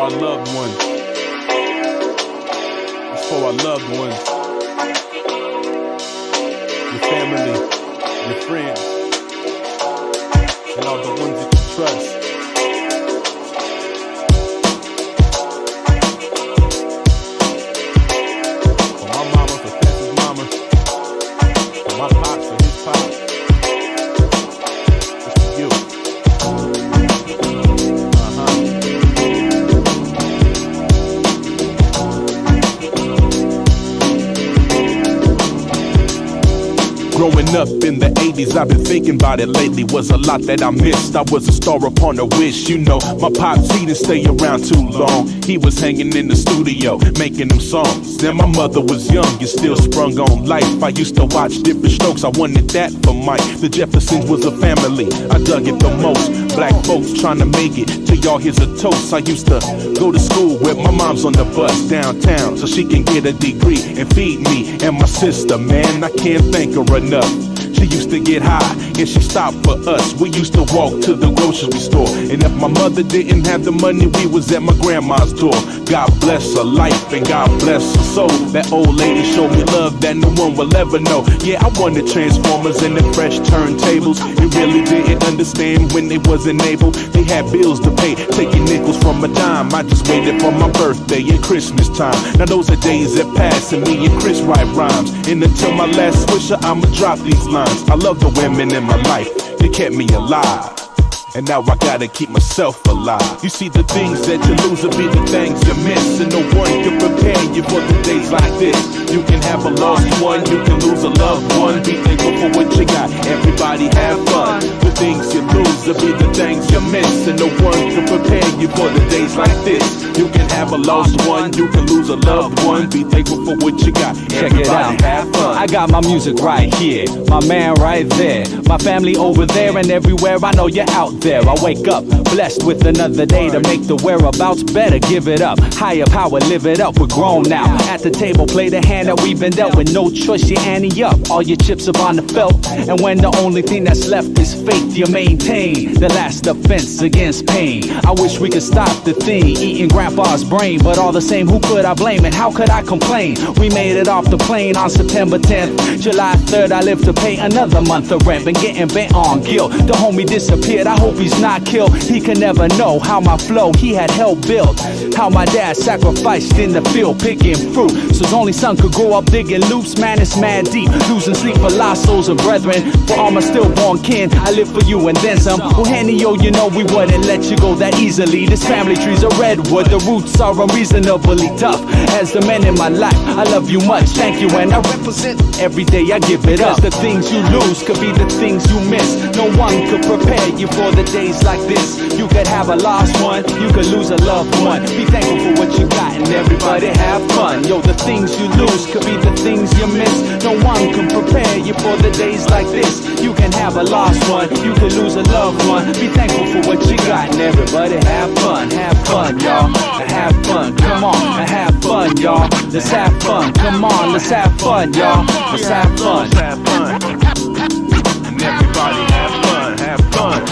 our loved ones. It's for our loved ones. Your family, your friends, and all the ones that you trust. For my mama, for Tessa's mama, for my pops, for his pops. It's for you. Growing up in the 80s, I've been thinking about it lately. Was a lot that I missed. I was a star upon a wish. You know, my pops, he didn't stay around too long. He was hanging in the studio, making them songs. Then my mother was young and still sprung on life. I used to watch Different Strokes, I wanted that for Mike. The Jeffersons was a family, I dug it the most. Black folks trying to make it, to y'all here's a toast. I used to go to school with my mom's on the bus downtown, so she can get a degree and feed me and my sister. Man, I can't thank her enough. She used to get high and she stopped for us. We used to walk to the grocery store, and if my mother didn't have the money, we was at my grandma's door. God bless her life and God bless her soul. That old lady showed me love that no one will ever know. Yeah, I wanted Transformers and the fresh turntables, and really didn't understand when they wasn't able. They had bills to pay, taking nickels from a dime. I just waited for my birthday and Christmas time. Now those are days that pass, and me and Chris write rhymes. And until my last swisher, I'ma drop these lines. I love the women in my life, they kept me alive. And now I gotta keep myself alive. You see, the things that you lose will be the things you miss, and no one can prepare you for the days like this. You can have a lost one, you can lose a loved one. Be thankful for what you got, everybody have fun. The things you lose will be the things you miss, and no one can prepare you for the days like this. You can have a lost one, you can lose a loved one. Be thankful for what you got, everybody have fun. I got my music right here, my man right there, my family over there, and everywhere I know you're out there. I wake up blessed with another day to make the whereabouts better. Give it up, higher power, live it up. We're grown now. At the table, play the hand that we've been dealt. With no choice, you ante up. All your chips up on the felt. And when the only thing that's left is faith, you maintain the last defense against pain. I wish we could stop the thing, eating grandpa's brain, but all the same, who could I blame and how could I complain? We made it off the plane on September 10th. July 3rd, I live to pay another month of rent. Been getting bent on guilt. The homie disappeared, I hope he's not killed. He can never know how my flow he had helped build. How my dad sacrificed in the field picking fruit, so his only son could grow up digging loops. Man, it's mad deep, losing sleep for lost souls and brethren. For all my stillborn kin, I live for you and then some. Oh, Henny, yo, you know we wouldn't let you go that easily. This family tree's a redwood, the roots are unreasonably tough. As the men in my life, I love you much, thank you, and I represent every day I give it up. Because the things you lose could be the things you miss. No one could prepare you for the days like this. You could have a lost one, you could lose a loved one. Be thankful for what you got and everybody have fun. Yo, the things you lose could be the things you miss. No one can prepare you for the days like this. You can have a lost one, you could lose a loved one. Be thankful for what you got and everybody have fun, y'all. Have fun, come on, have fun, y'all. Let's have fun, come on, let's have fun, y'all. Let's have fun, and everybody have fun, have fun.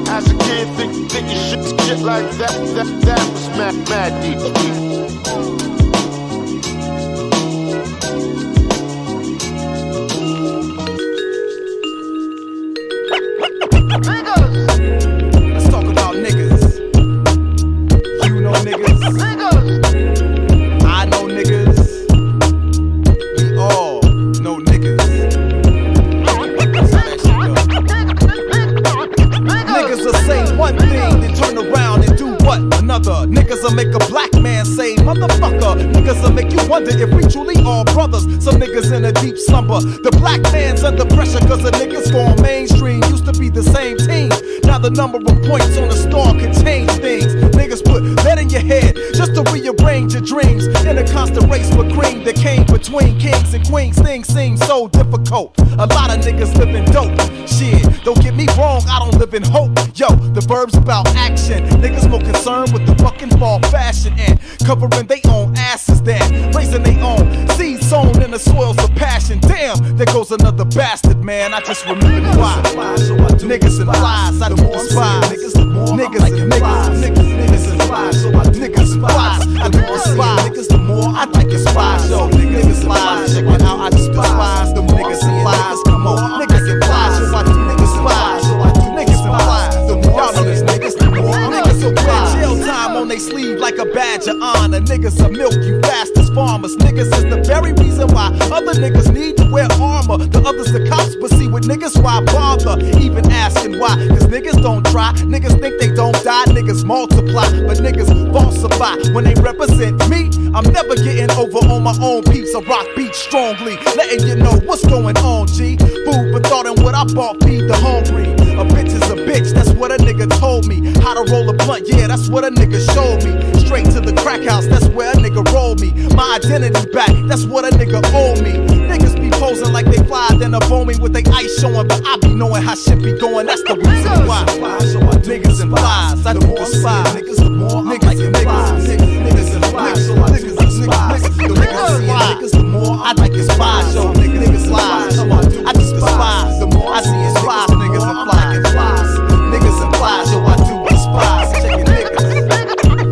As a kid, thinking shit like that was mad deep. Let's talk about niggas. You know niggas. I know niggas. We all know niggas. Niggas will say one thing, then turn around and do what? Another. Niggas Niggas will make a black man say, motherfucker. Niggas will make you wonder if we truly all brothers. Some niggas in a deep slumber. The black man's under pressure cause the niggas going mainstream. Used to be the same team. Now the number of points on the star can change things. Niggas put lead in your head just to rearrange your dreams. In a constant race for cream that came between kings and queens. Things seem so difficult. A lot of niggas living dope. Shit, don't get me wrong, I don't live in hope. Yo, the verb's about action. Niggas more concerned with the fucking fall fashion and covering they own asses than raising they own seeds sown in the soils of passion. Damn, there goes another bastard, man. I just remember why. Niggas and flies, I do despise. Niggas and flies, niggas and flies, I do despise. Niggas the more I like despise. Yo, niggas and flies, check it out, I just despise them niggas and flies. Come on, niggas and flies, so I do niggas flies, so I do niggas and flies. The more y'all know these niggas, the more niggas will wear jail time on they sleeve like a badge of honor. Niggas will milk you fast as farmers. Niggas is the very reason why other niggas need to wear armor. The others the cops, but see with niggas why bother even asking why? Cause niggas don't try, niggas think they don't die, niggas multiply, but niggas falsify when they represent me. I'm never getting over on my own peeps. I rock beats strongly, letting you know what's going on, G. Food for thought and what I bought feed the hungry. A bitch is a bitch, that's what a nigga told me. How to roll a blunt, yeah, that's what a nigga showed me. Straight to the crack house, that's where a nigga rolled me. My identity back, that's what a nigga owe me. Niggas be posing like they fly, then above me with they ice showing, but I be knowing how shit be going, that's the reason why. Niggas and flies, I do despise. Niggas the more niggas and niggas and flies, so I do despise. Niggas the more I like despise. Yo, niggas flies, so I just despise. The more I see is flies, niggas and flies. Niggas and flies, yo, I do despise. Check it, niggas.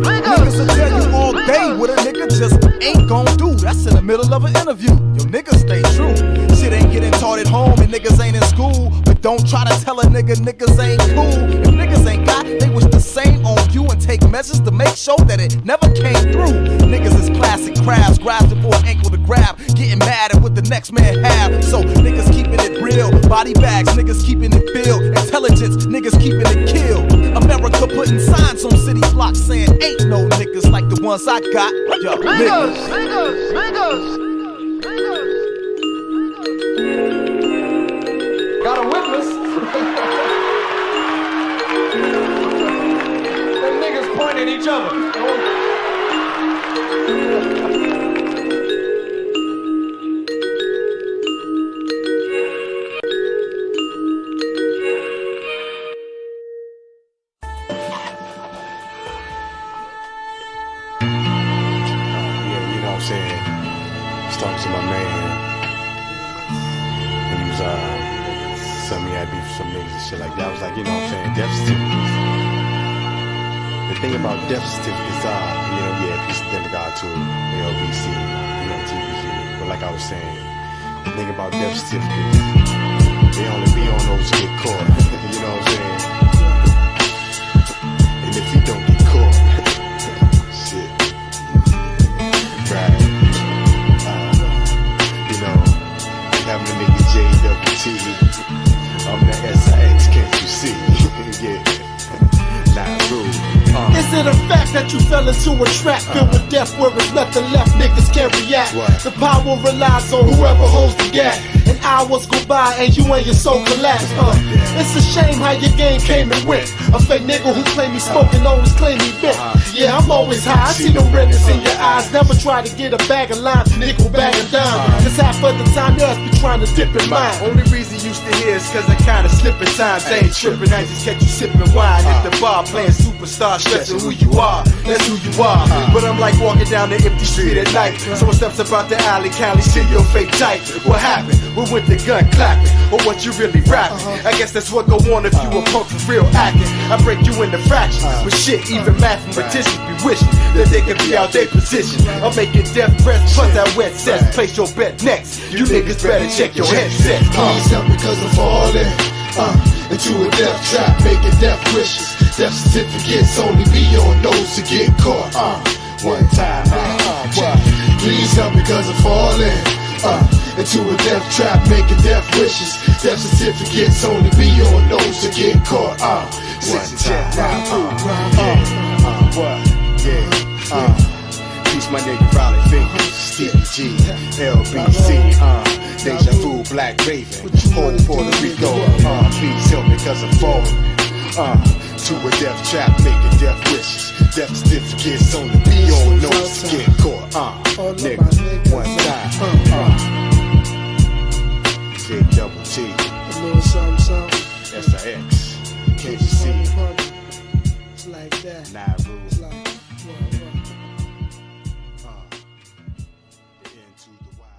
Niggas will tell you all day what a nigga just ain't gon' do. That's in the middle of an interview. Yo, niggas stay true. Shit ain't getting taught at home and niggas ain't in school. But don't try to tell a nigga niggas ain't cool. If niggas ain't got, they wish the same on you and take measures to make sure that it never came through. Niggas is classic crabs, grasping for an ankle to grab, getting mad at what the next man have. So niggas keeping it real, body bags, niggas keeping it filled, intelligence, niggas keeping it killed. America putting signs on city blocks saying ain't no niggas like the ones I got. Yo, niggas. Got a witness. Them niggas pointing at each other. Talking to my man when he was telling me I beef with some niggas and shit like that. I was like, you know what I'm saying, death certificates. The thing about death certificates are, you know, yeah, peace and death to God too, LBC, you know, TBG. But like I was saying, the thing about death certificates, they only be on those who get caught. You know what I'm saying? And if you don't get caught, shit, right. Having a nigga JWT, I'm the SIX, can't you see? Yeah, not rude. Is it a fact that you fell into a trap filled with death where it's nothing left niggas can't react? The power relies on whoever holds the gap. And hours go by and you and your soul collapse. It's a shame how your game came and went. A fake nigga who claim he smoking always claim he bent. Yeah, I'm always high, I see no redness in your eyes. Never try to get a bag of lime, nickel bag of dime. Cause half of the time yours be trying to dip in mine. Only reason you still here is cause I kinda slip at times. I ain't tripping, I just catch you sipping wine at the bar, playing superstar, stressing who you are. That's who you are. But I'm like walking down the empty street at night. Someone steps about the alley, Cali, see your fake tight. What happened? What went the gun clapping? Or what you really rapping? I guess that's what go on if you a punk for real acting. I break you into fractions. But shit, even mathematicians be wishing that they could be out their position. I'm making death threats, plus that wet sets. Place your bet next. You niggas better check your headset. Please help me cause I'm falling into a death trap, making death wishes. Death certificates only be on those to get caught. One time, please help me cause I'm falling into a death trap, making death wishes. Death certificates only be on those to get caught. One time, yeah. my nigga Raleigh Fingers, Stevie G, LBC, Deja Vu, Black Raven, whole Puerto Rico, please help me cause I'm falling. To a death trap, making death wishes. Death certificates on the beat, you don't know it's get caught, nigga, one time, J-double-T, S-I-X, can't you see? It's like that. Nauru. It's like, Into the wild.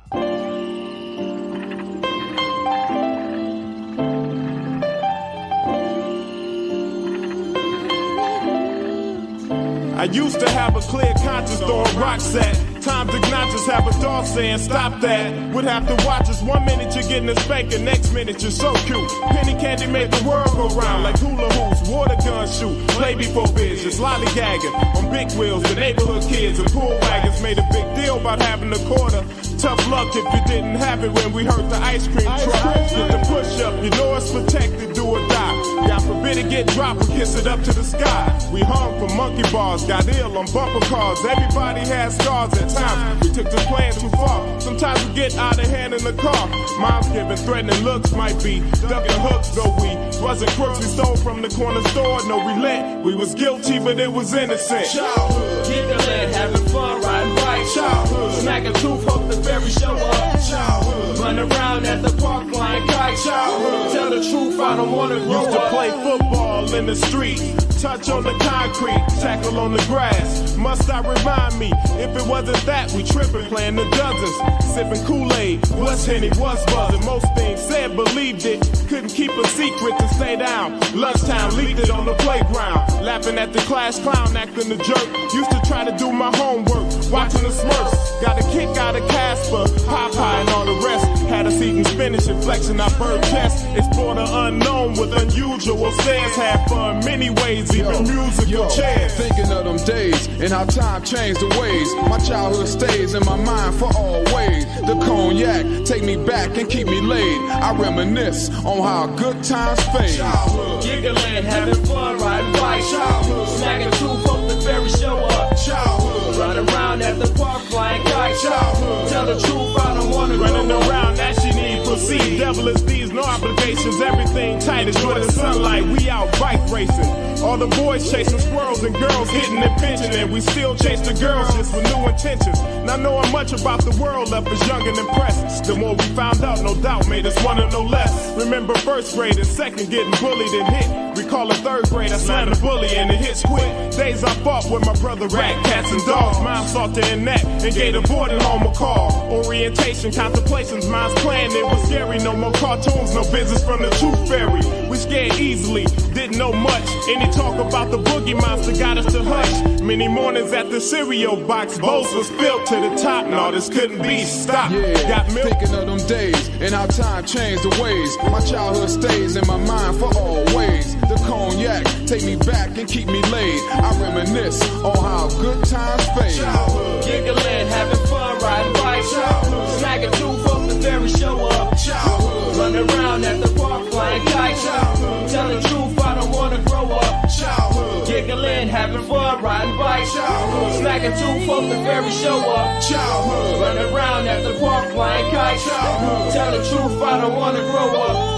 I used to have a clear conscience throwing rocks at times Ignatius have a dog saying stop that. Would have to watch us 1 minute you're getting a spanking, next minute you're so cute. Penny candy made the world go round like hula hoops, water gun shoot, play before biz, just lollygagging on big wheels. The neighborhood kids and pool wagons made a big deal about having a quarter. Tough luck if you didn't have it when we heard the ice cream truck. Get the push up, you know it's protected, do or die. God forbid it get dropped, we kiss it up to the sky. We hung for monkey bars, got ill on bumper cars. Everybody has scars at times. We took this plan too far. Sometimes we get out of hand in the car. Moms giving threatening looks might be ducking hooks, though we wasn't crooks. We stole from the corner store, no relent. We was guilty, but it was innocent. Childhood, giggling, having fun, riding bikes. Childhood, smacking tooth, hope the fairy show up. Childhood, run around at the park, flying kites. Childhood, tell the truth, I don't wanna grow up. Used to play football in the street, touch on the concrete, tackle on the grass. Must I remind me, if it wasn't that, we tripping, playing the dozens, sipping Kool-Aid, what's Henny, what's buzzing. Most things said, believed it, couldn't keep a secret to stay down. Lunchtime, leaked it on the playground, laughing at the class clown, acting a jerk. Used to try to do my homework, watching the Smurfs. Got a kick out of Casper, Popeye and all the rest. Had us eating spinach and flexing our bird chest. Explore the unknown with unusual stairs. Had fun many ways, even musical chairs. Thinking of them days and how time changed the ways. My childhood stays in my mind for always. The cognac take me back and keep me laid. I reminisce on how good times fade. Childhood, giggling, having fun, riding bikes. Childhood, smacking tooth, hope the fairy show up. Childhood, run around at the park, flying kites. Childhood, tell the truth, I don't wanna running grow up. around, that she need proceed. Devil is these, no obligations, everything tight. Enjoy the sunlight, we out bike racing. All the boys chasing squirrels and girls hitting and pinching, and we still chase the girls just with new intentions. Not knowing much about the world left us young and impressed. The more we found out, no doubt, made us want to know less. Remember first grade and second getting bullied and hit. Recall a third grade, I slammed a bully and it hits quick. Days I fought with my brother, rat, cats and dogs. Mine salted in that and gave the boarding home a call. Orientation, contemplations, mine's playing, it was scary. No more cartoons, no business from the Tooth Fairy. We scared easily, didn't know much. Any talk about the boogie monster got us to hush. Many mornings at the cereal box, bowls was filled to the top. No, this couldn't be stopped. Yeah, got milk. Thinking of them days and how time changed the ways. My childhood stays in my mind for always. The cognac take me back and keep me laid. I reminisce on how good times fade. Childhood, giggling, having fun, riding bikes. Childhood, smacking tooth, hope the fairy show up. Childhood, run around at the park, flying kites. Childhood, tell the truth, I don't wanna grow up. Childhood, giggling, having fun, riding bikes. Childhood, smacking tooth, hope the fairy show up. Childhood, run around at the park, flying kites. Childhood, tell the truth, I don't wanna grow up.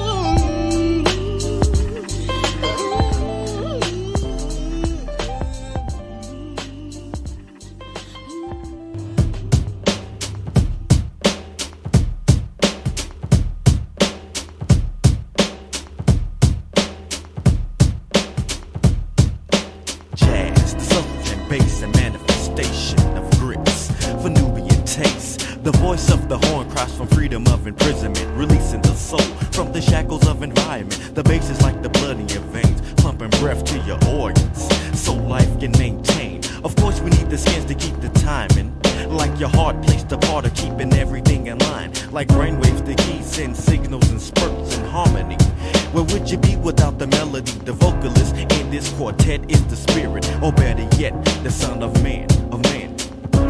The voice of the horn cries from freedom of imprisonment, releasing the soul from the shackles of environment. The bass is like the blood in your veins, pumping breath to your organs, so life can maintain. Of course we need the skins to keep the timing, like your heart placed apart of keeping everything in line. Like brainwaves, the keys send signals and spurts in harmony. Where would you be without the melody? The vocalist in this quartet is the spirit, or better yet, the son of man, of man.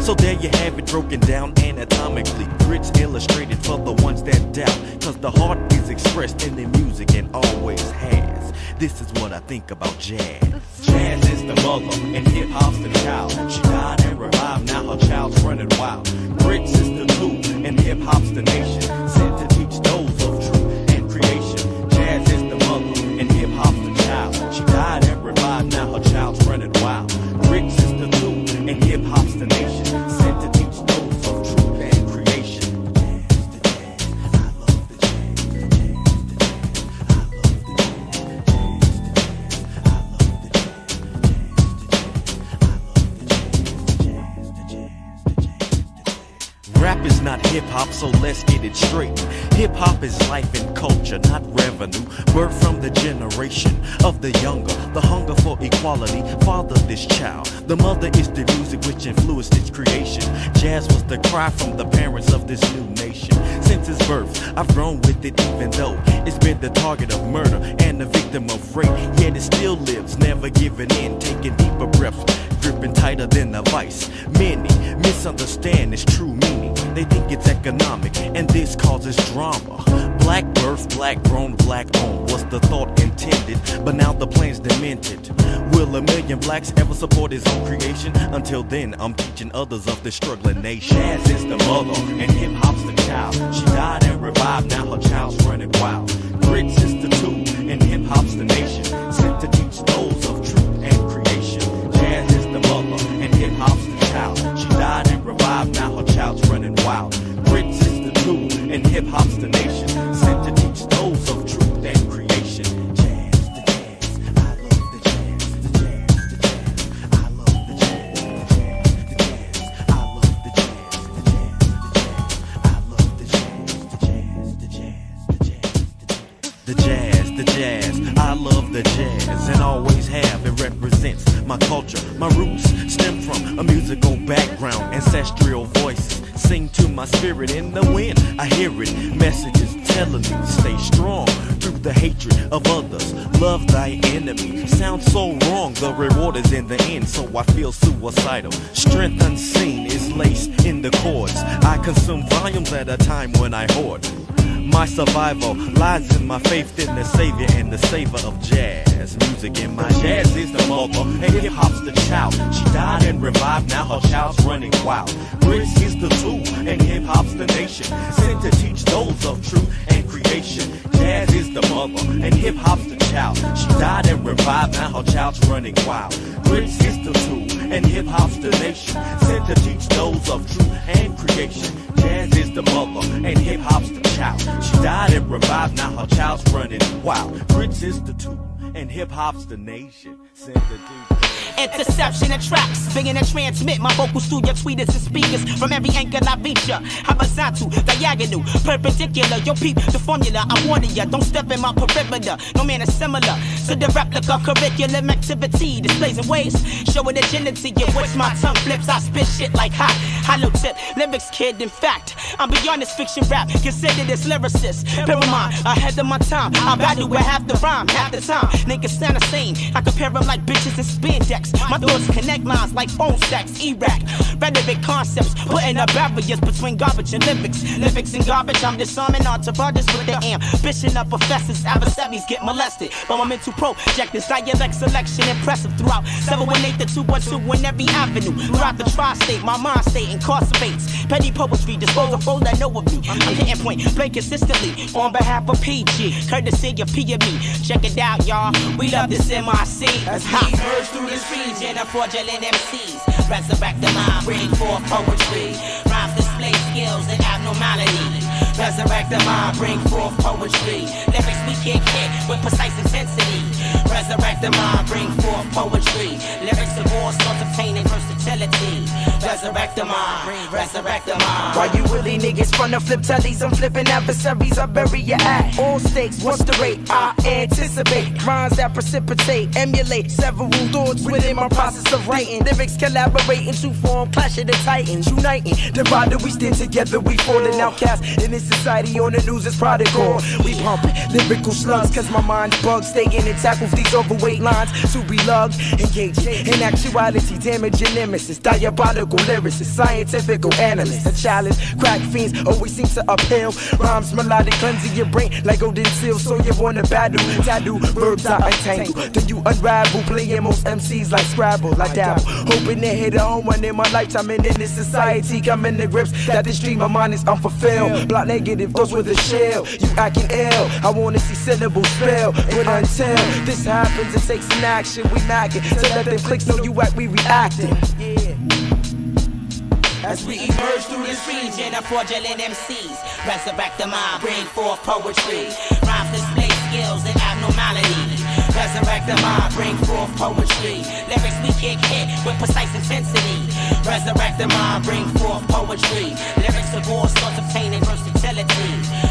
So there you have it, broken down anatomically. Grits illustrated for the ones that doubt, cause the heart is expressed in the music and always has. This is what I think about jazz. Jazz is the mother and hip-hop's the child. She died and revived, now her child's running wild. Bricks is the tool, and hip hop's the nation. Sent to teach those of truth and creation. Jazz is the mother, and hip hop's the child. She died and revived, now her child's running wild. Bricks is the tool, and hip hop's the nation. Sent to teach those of truth and creation. Rap is not hip-hop, so let's get it straight. Hip-hop is life and culture, not revenue. Birth from the generation of the younger. The hunger for equality fathered this child. The mother is the music which influenced its creation. Jazz was the cry from the parents of this new nation. Since its birth, I've grown with it even though it's been the target of murder and the victim of rape. Yet it still lives, never giving in, taking deeper breaths, gripping tighter than a vice. Many misunderstand its true meaning. They think it's economic, and this causes drama. Black birth, black grown, black owned was the thought intended, but now the plan's demented. Will a million blacks ever support his own creation? Until then, I'm teaching others of this struggling nation. Jazz is the mother, and hip hop's the child. She died and revived, now her child's running wild. Bricks is the tool, and hip hop's the nation. Sent to teach those of truth and creation. Jazz is the mother, and hip hop's the child. She died and revived, now her child's running wild. Bricks is the tool, and hip hop's the nation. Sent to teach those of truth and creation. Jazz, the jazz, I love the jazz, the jazz, the jazz, I love the jazz, the jazz, I love the jazz, the jazz, I love the jazz, the jazz, the jazz, the jazz, the jazz, I love the jazz, and always have. It represents my culture, my roots stem from a musical background, ancestral voices sing to my spirit in the wind. I hear it, messages telling me stay strong through the hatred of others. Love thy enemy. Sounds so wrong, the reward is in the end, so I feel suicidal. Strength unseen is laced in the chords. I consume volumes at a time when I hoard. My survival lies in my faith in the savior and the savor of jazz. Music in my jazz is the mother, and hip hop's the child. She died and revived, now her child's running wild. Bricks is the tool, and hip hop's the nation. Sent to teach those of truth and creation. Jazz is the mother, and hip hop's the child. She died and revived, now her child's running wild. Bricks is the tool, and hip hop's the nation. Sent to teach those of truth and creation. Jazz is the mother, and hip hop's the child. She died and revived, now her child's running wild. Bricks is the tool, and hip hop's the nation. Sent to teach. Interception of tracks, bringing and transmit my vocals through your tweeters and speakers. From every angle I reach ya, horizontal, diagonal, perpendicular. Yo, peep the formula, I'm warning ya. Don't step in my perimeter. No man is similar to the replica curriculum activity. Displays in ways, showing agility. Yeah, watch my tongue flips, I spit shit like hot. Hollow tip, lyrics kid. In fact, I'm beyond this fiction rap. Considered as lyricist, paramount, ahead of my time. I battle with half the rhyme, half the time. Niggas sound the same. I compare them like bitches and spandex. My thoughts connect lines like phone stacks, E-rack. Rhetoric concepts, putting up barriers between garbage and lyrics. Lyrics and garbage, I'm disarming entourages with the ambition of professors. Adversaries get molested, but my mental project is dialect selection impressive throughout 718 to 212 in every avenue. Throughout the tri-state, my mind state incarcerates. Petty poetry, dispose of all that know of me. I'm hitting point blank consistently on behalf of PG, courtesy of PME. Check it out, y'all. We love this MIC. That's hot. Merge through this region of fraudulent MCs. Resurrect the mind, bring forth poetry. Rhymes display skills and abnormality. Resurrect the mind, bring forth poetry. Lyrics we kick with precise intensity. Resurrect the mind, bring forth poetry. Lyrics of all sorts obtaining versatility. Resurrect the mind, resurrect the mind. Why you really niggas front to flip tellies? I'm flipping adversaries, I bury you at all stakes. What's the rate? I anticipate rhymes that precipitate, emulate several thoughts within my process of writing. Lyrics collaborating to form clash of the titans, uniting. Divided we stand together, we falling outcast in this society. On the news is prodigal. We pumping lyrical slugs, cause my mind's bugged. Staying in tackles these overweight lines to be lugged. Engaging in actuality, damaging nemesis, diabolical lyricist, scientific analyst. A challenge, crack fiends always seem to uphill. Rhymes melodic, cleansing your brain like golden seal. So you wanna battle, tattoo, verbs I untangle. Then you unravel, playing most MCs like Scrabble. I dabble, hoping to hit a home run in my lifetime. And in this society, coming to grips that this dream of mine is unfulfilled. Block negative thoughts with a shell. You acting ill, I wanna see syllables spell. But until this happens, it takes an action. We macking, so let them clicks know you act, we reacting. As we emerge through this region of fraudulent MCs, resurrect the mind, bring forth poetry. Rhymes display skills and abnormality. Resurrect the mind, bring forth poetry. Lyrics we kick hit with precise intensity. Resurrect the mind, bring forth poetry. Lyrics of all sorts obtaining versatility.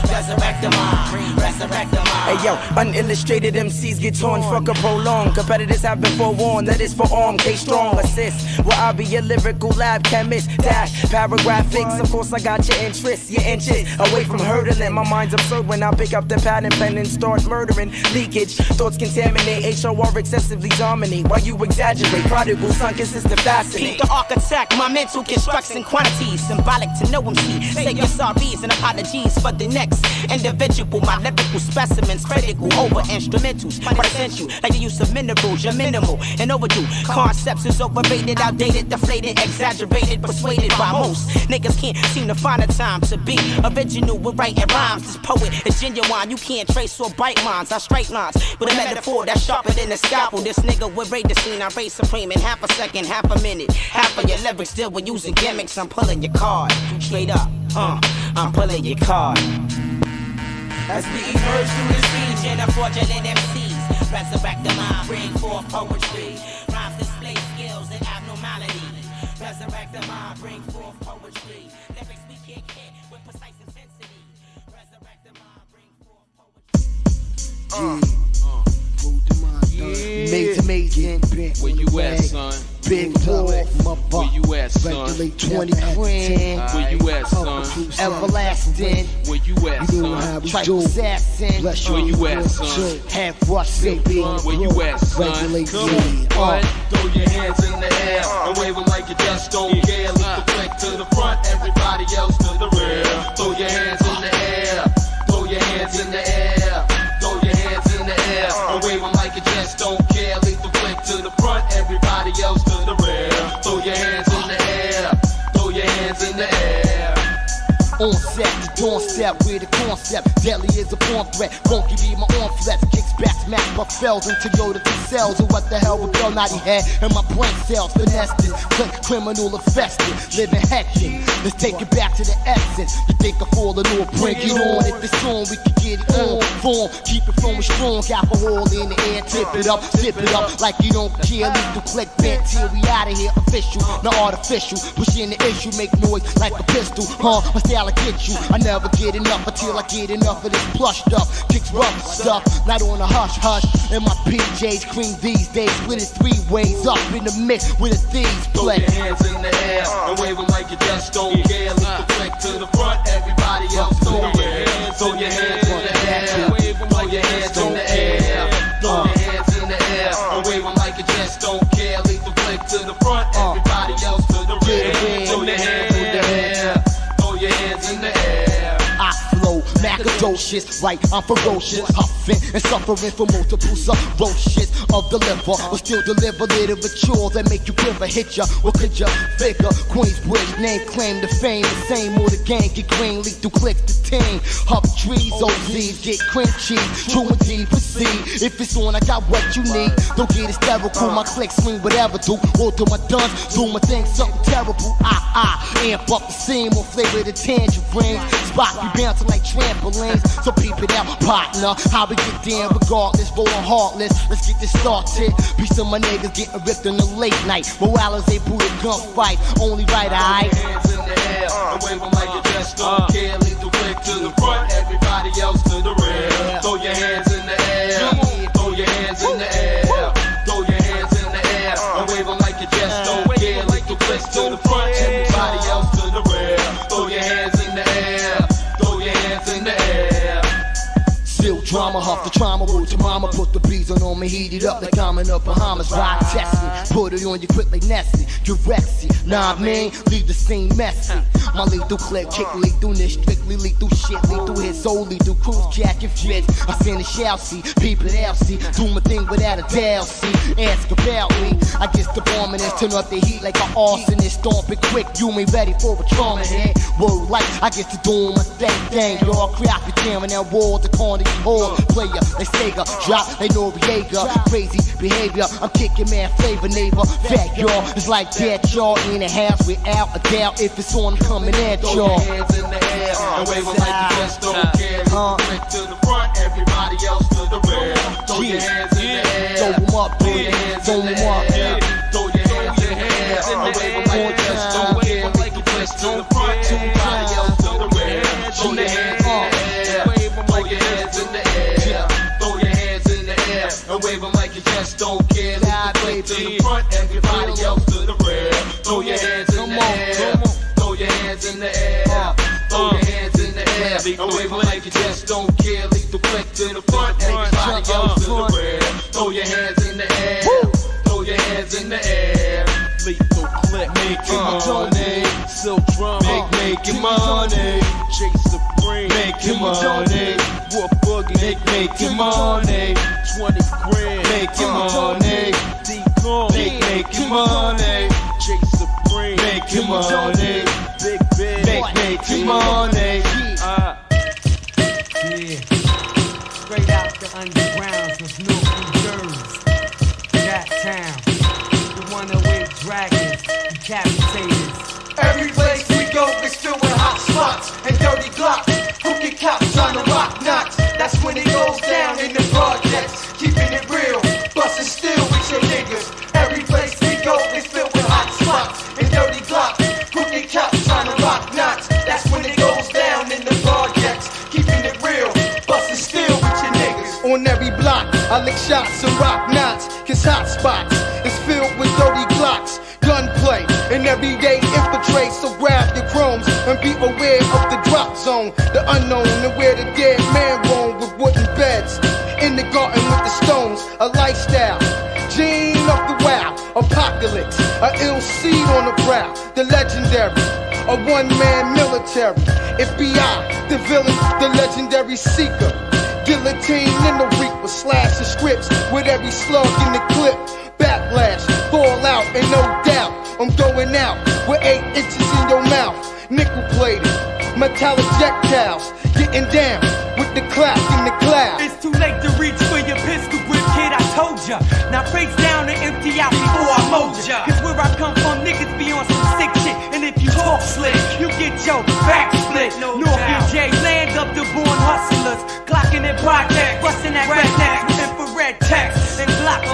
Resurrect the mind, resurrect the mind. Hey yo, unillustrated MCs get torn, fuck a prolonged. Competitors have been forewarned, that is for arm, K-strong assist. Well, I'll be a lyrical lab chemist. Dash, paragraphics, of course I got your interests, your inches away from hurdling. My mind's absurd when I pick up the pad and pen and start murdering. Leakage, thoughts contaminate, HOR excessively dominate. While you exaggerate, prodigal son consistent fascinate. Keep the architect, my mental constructs in quantities, symbolic to no MC. Say your sorries and apologies for the next individual. My lyrical specimens, critical over instrumentals. But essential, like the use of minerals, you're minimal and overdue. Concepts is overrated, outdated, deflated, exaggerated, persuaded by most. Niggas can't seem to find a time to be original with writing rhymes. This poet is genuine, you can't trace or bright minds. I straight lines with a metaphor that's sharper than a scalpel. This nigga will raid the scene, I raise supreme in half a second, half a minute. Half of your lyrics still with using gimmicks. I'm pulling your card, straight up, I'm pulling your card. As we emerge through this region of fraudulent MCs, resurrect the mind, bring forth poetry. Rhymes display skills and abnormality. Resurrect the mind, bring forth poetry. Lyrics we kick hit with precise intensity. Resurrect the mind, bring forth poetry. Amazing. Where you at, son? Big Wolf, where you at, son? Regulate 20 grand. Where you at, son? Everlasting. Where you at, You know how son? we Tripe do. assassin. Bless Where you at, good son? shit. Half rush baby. Where you at, son? Regulate Come 20. on, throw your hands in the air and wave them like you just don't care. Lift the flick to the front, everybody else to the rear. Throw your hands in the air. Throw your hands in the air. Throw your hands in the air and wave them like you just don't care. Lift the flick to the front, everybody else to the rear. Throw your hands in the air. Throw your hands in the air. On set, the dawn step with the concept. Deadly is a porn threat. Won't give me my arm flex. Kicks back, smack, buck fells into Yoda cells. And what the hell with Bill Naughty head and my brain cells? Finesse this, click criminal infested. Living hectic. Let's take it back to the essence. You think I fall or no, bring it on. If it's on, we can get it on. Form, keep it flowing strong. Alcohol in the air, tip it up like you don't care. Leave the click bent till we out of here. Official, not artificial. Pushing the issue, make noise like a pistol. My style I get you. I never get enough until I get enough of this plush stuff. Kicks rough stuff, not on a hush hush. And my PJs cream these days. Split it 3 ways up in the mix with a thieves play. Throw your hands in the air and wave them like you just don't care. Lift the flick to the front, everybody else to the rear. Throw your hands in the air. Throw your hands in the air. Throw your hands in the air and wave them like you just don't care. Lift the flick to the front, everybody else to the rear. Throw your hands in the air. Throw your hands in the air. I flow, macadocious, right, I'm ferocious, huffing and suffering from multiple cirrhosis of the liver, but still deliver literature that make you quiver, hit ya, what could ya figure? Queensbridge, name, claim the fame, the same or the gang, get green, lethal clicks the team, hub trees, OZs, get cream cheese, true indeed, proceed, if it's on, I got what you need, don't get hysterical, my clicks swing whatever, do, or do my duns, do my thing, something terrible, amp up the scene, more flavor the tangerine, spot you bouncing like trampolines, so peep it out, partner, how we get down regardless, rolling heartless, let's get this started, piece of my niggas getting ripped in the late night, Morales ain't booted gunfight, only right, aight? Hands in the air, and wave them like you just don't care, lead the flick to the front, everybody else to the rear, throw your hands in the air, throw your hands in the air, throw your hands in the air, and wave them like you just don't care, lead the flick to the front, everybody else to the rear, throw your hands in the air, throw your hands in the air. Still drama, huff the trauma, root to mama, put the bees on me. I'ma heat it up like I'm in the Bahamas. Ride test me, put it on you quick like Nessie. Direct it, nah man, leave the scene messy. My lethal clip, kick lethalness, strictly lethal shit. Lethal hit, soul lethal, cruise jacket fits. I send a shall see, people out see. Do my thing without a doubt, see. Ask about me, I get the bomb and turn up the heat like an arsonist. Stomp it quick, you ain't ready for a trauma hit. Word like, I get to do my thing. Y'all crap, you jamming that wall, the Carnegie Hall. Player, they Sega, drop, they Noriega. Crazy behavior, I'm kicking man flavor, neighbor. Fat y'all, it's like that y'all in a house without a doubt. If it's on, I'm coming at y'all. Throw your hands in the air and wave them like you just don't care. Quick to the front, everybody else to the rear. Throw your hands in the air. Throw them up, throw your hands in the air. Throw your hands in the air and wave them like you just don't care. Quick to the front, everybody else to the rear. Throw your hands in the air. Throw your hands in the air. Throw your hands in the air and wave them like you just don't care. Quick to the front, everybody else to the rear. Throw your hands in the air. Throw your hands in the air. Throw your hands in the air. And wave them like you just don't care. Lead the quick to the front, everybody else to the rear. Throw your hands in the air. Throw your hands in the air. Lethal clip, making money. Silk drum, making money. Chase Supreme, making money. Whoop Boogie, making money. 20 grand, making money. D-Con, making money. Chase Supreme, making money. Big Ben, making money. Yeah. Straight out the undergrounds of North New Jersey. That town. The 108 Dragons, decapitators. Every place we go is filled with hot spots and dirty glocks. Crooked cops on the rock knots. That's when it goes down in the projects. Keeping it real, busting still with your niggas. Every place we go is filled with hot spots and dirty glocks. Crooked cops on the rock knots. That's when it goes down in the projects. Keeping it real, busting still with your niggas. On every block, I lick shots and rock knots. Cause hot spots is filled with dirty glocks. Gunplay and everyday infiltrate. So grab your chromes and be aware of the drop zone. The unknown and where the dead man roam with wooden beds. In the garden with the stones, a lifestyle. Gene of the wow, apocalypse. A ill seed on the brow, the legendary. A one-man military. FBI, the villain, the legendary seeker. Guillotine in the reaper, slash the scripts with every slug in the clip. Backlash, fall out, and no doubt I'm going out with 8 inches in your mouth. Nickel plated, metallic projectiles, getting down with the clap in the cloud. It's too late to reach for your pistol grip, kid, I told ya. Now face down and empty out before I mold ya. Cause where I come from, niggas be on some sick shit. And if you talk slick, you get your back split. North NJ, land of the born hustlers. Clocking in project, busting that redneck with infrared text and Glocks.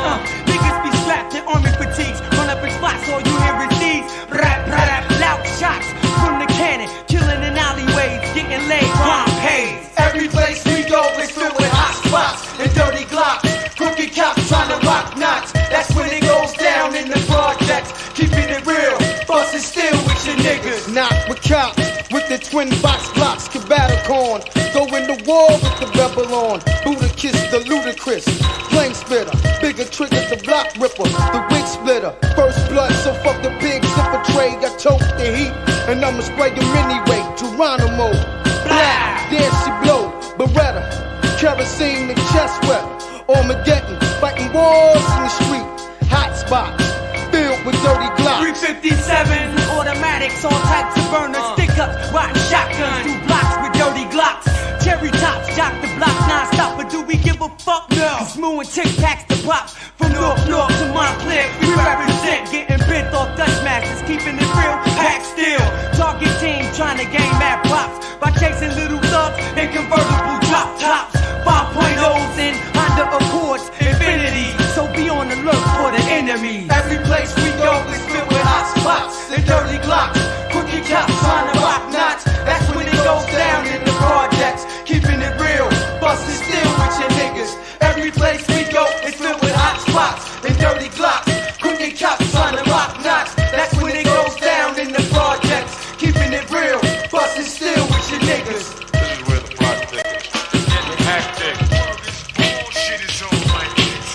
Niggas be strapped in army fatigues. Run up in spots, all you hear is these rap, rap, loud shots from the cannon. Killing in alleyways, getting laid, crime pays. Every place we go is filled with hot spots and dirty glocks. Crooked cops trying to rock knots. That's when it goes down in the projects. Keeping it real, busting still with your niggas. Not with cops, with the twin box blocks, Cabatacorn. Going to war with the rebel on. Buddha kiss the ludicrous. Flame spitter, bigger trigger, the block ripper, the wig splitter. First blood, so fuck the big zipper tray. I choke the heat, and I'ma spray them anyway. Geronimo, black, there she blow. Beretta, kerosene and chest weapon. Armageddon, fighting wars in the street. Hot spots, filled with dirty glocks. 357, automatics, all types of burners, stick-ups, rotten shotguns, 2 blocks with dirty glocks. Cherry tops, jock the block non-stop, but do we give a fuck? No. Cause Moo and Tic Tacs the pop. From North to Montclair, we represent. Getting bent off Dutch masters, keeping it real, pack still. Target team trying to gain mad props by chasing little thugs and convertible drop tops. 5.0s and Honda Accords, Infinity. So be on the alert for the enemies. Every place we go is filled with hot spots and dirty glocks. Crooked cops trying to rock knots. That's when it goes down in the projects. Keeping it real, busting still with your niggas. Every place we go is filled with hot spots and dirty glocks. Crooked cops trying to rock knots. That's when it goes down in the projects. Keeping it real, busting still with your niggas. This is where the project is. Hectic. Bullshit is on like this.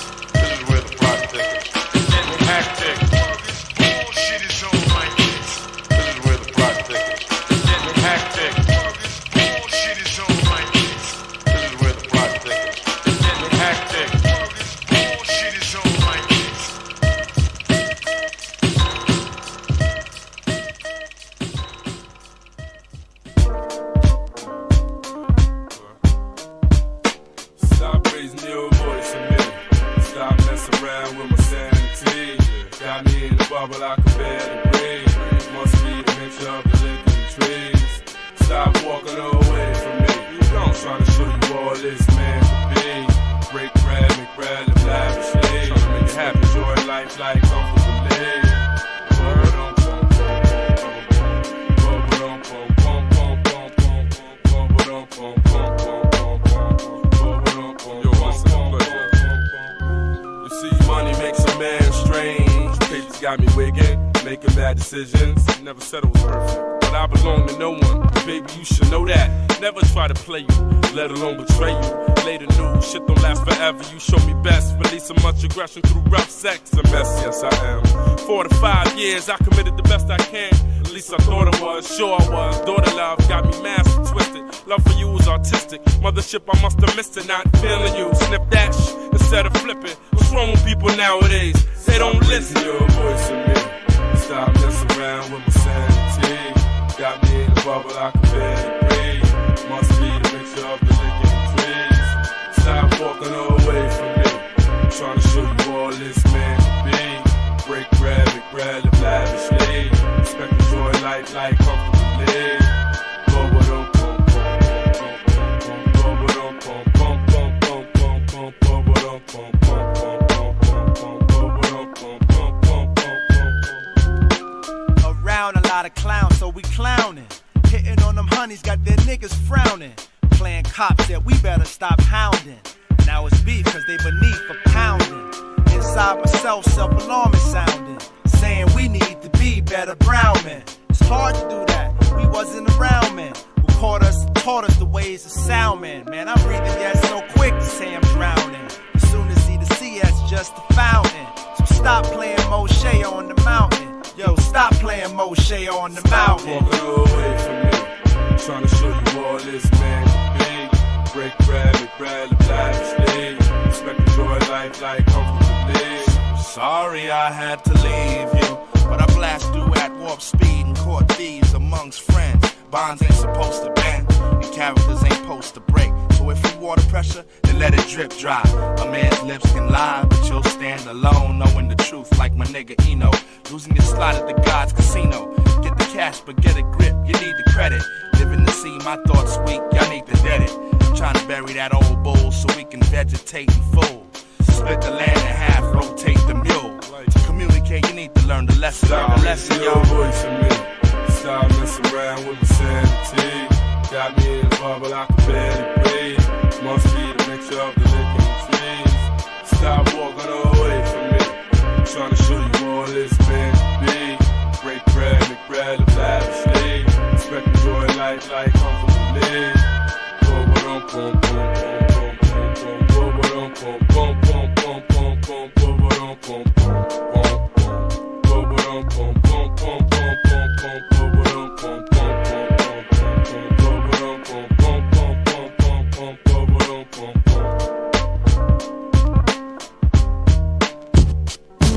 decisions. Never said it was perfect, but I belong to no one. Baby, you should know that. Never try to play you, let alone betray you. Later news, shit don't last forever. You show me best, releasing much aggression through rough sex. A mess, yes I am. 4 to 5 years, I committed the best I can. At least I thought I was, sure I was. Daughter love got me massive twisted. Love for you was artistic. Mothership, I must have missed it. Not feeling you. Snip that instead of flipping. What's wrong with people nowadays? They don't listen. Your voice in me. Stop messing around with my sanity. Got me in a bubble I can barely breathe. Must be the mixture of the lick and trees. Stop walking away from me. I'm trying to show you all this man can be. Break bread, big bread, live lavishly. Expect to enjoy life like comfortably. Around a lot of clowns, so we clowning. Hitting on them honeys, got their niggas frowning. Playing cops that we better stop hounding. Now it's beef, cause they beneath for pounding. Inside myself, self-alarming sounding. Saying we need to be better brown men. It's hard to do that, we wasn't around, man. Who taught us the ways of sound, man. Man, I'm breathing yes so quick to say I'm drowning. As soon as see the sea, that's just a fountain. So stop playing Moshe on the mountain. Yo, stop playing Moshe on the mountain. Walking away from me. I'm trying to show you all this man can be. Break bread, live lavishly. Expect to enjoy life like comfortably. Sorry I had to leave you, but I blast through at warp speed and caught thieves amongst friends. Bonds ain't supposed to bend, and characters ain't supposed to break. So if you water pressure, then let it drip dry. A man's lips can lie, but you'll stand alone, knowing the truth like my nigga Eno. Losing your slot at the God's Casino. Get the cash, but get a grip, you need the credit. Living to see my thoughts weak, y'all need to dead it. I'm trying to bury that old bull so we can vegetate in full. Split the land in half, rotate the mule. To communicate, you need to learn the lesson. Stop messing your voice in me. Stop messing around with my sanity. Got me in a bubble I can barely breathe. Must be the mixture of the lick and trees. Stop walking away from me. I'm trying to show you all this man can be. Break bread, make bread, live lavishly. Expect to enjoy life like comfortably.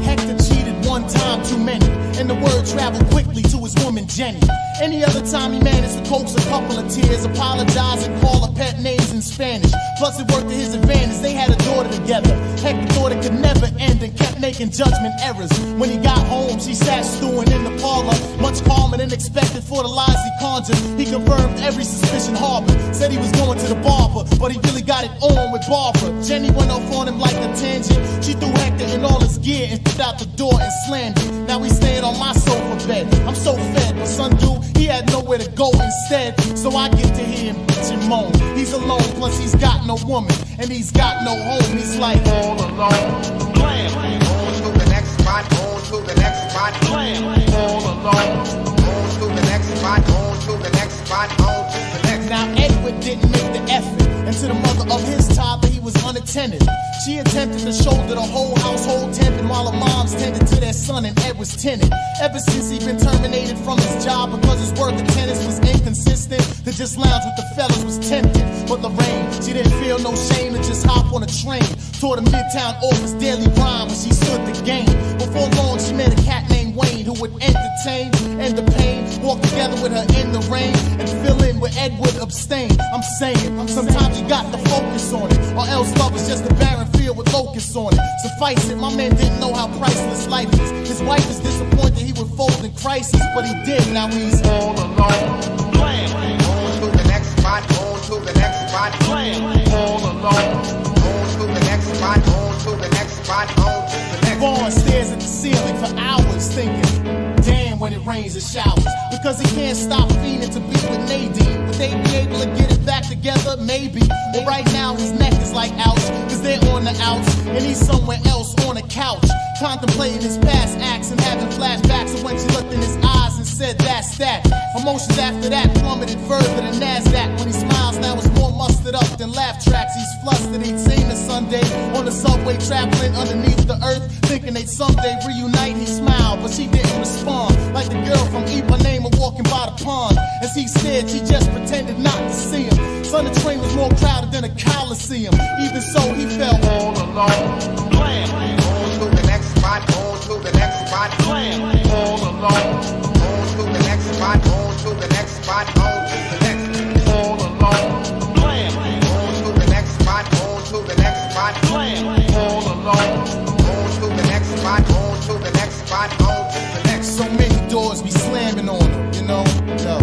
Hector cheated one time too many, and the word traveled quickly to his woman Jenny. Any other time he managed to coax a couple of tears, apologize and call her pet names in Spanish. Plus it worked to his advantage, they had a daughter together. Hector thought it could never end and kept making judgment errors. When he got home, she sat stewing in the parlor, much calmer than expected for the lies he conjured. He confirmed every suspicion harbored, said he was going to the barber, but he really got it on with Barbara. Jenny went off on him like a tangent. She threw Hector in all his gear and threw out the door and slammed it. Now he's staying on my sofa bed. I'm so fed, but son dude, he had nowhere to go instead. So I get to hear him bitch and moan. He's alone, plus he's got no woman, and he's got no home. He's like all alone. Blam. On to the next spot, on to the next spot. Blam. All alone. On to the next spot, on to the next spot, on to the next. Now Edward didn't make the effort, and to the mother of his toddler he was unattended. She attempted to shoulder the whole household temping while her moms tended to their son and Ed was tenant. Ever since he'd been terminated from his job because his work attendance was inconsistent, to just lounge with the fellas was tempting. But Lorraine, she didn't feel no shame to just hop on a train. Toward a Midtown office daily grind when she stood the game. Before long she met a cat named Wayne who would entertain and the pain, walk together with her in the rain and fill in where Ed would abstain. I'm saying, sometimes you got to focus on it, or else love is just a barren field with locusts on it. Suffice it, my man didn't know how priceless life is. His wife is disappointed he would fold in crisis, but he did, now he's all alone. Blam. On to the next spot, on to the next spot. Blam. All alone. On to the next spot, on to the next spot, on to the next. Vaughn stares at the ceiling for hours thinking, damn when it rains and showers. Because he can't stop fiending to be with Nadine. Would they be able to get it back together? Maybe. But right now his neck is like ouch, cause they're on the outs, and he's somewhere else on a couch, contemplating his past acts and having flashbacks of when she looked in his eyes and said that's that. Emotions after that plummeted further than NASDAQ. When he smiles now it's more mustered up than laugh tracks. He's flustered, he'd seen a Sunday on the subway traveling underneath the earth, thinking they'd someday reunite. He smiled, but she didn't respond, like the girl from Ipanema walking by the pond. As he stared, she just pretended not to see him. Son, the train was more crowded than a Coliseum. Even so, he felt all alone. Blam. On to the next spot, on to the next spot. Blam. All alone. On to the next spot, on to the next spot, on to the next. All alone. Blam. On to the next spot, on to the next spot. Blam. All alone. On to the next spot, on to the next spot, on to the next. So many doors be slamming on him, you know? Yo.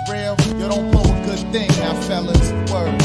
For real, you don't blow a good thing now, fellas. Word.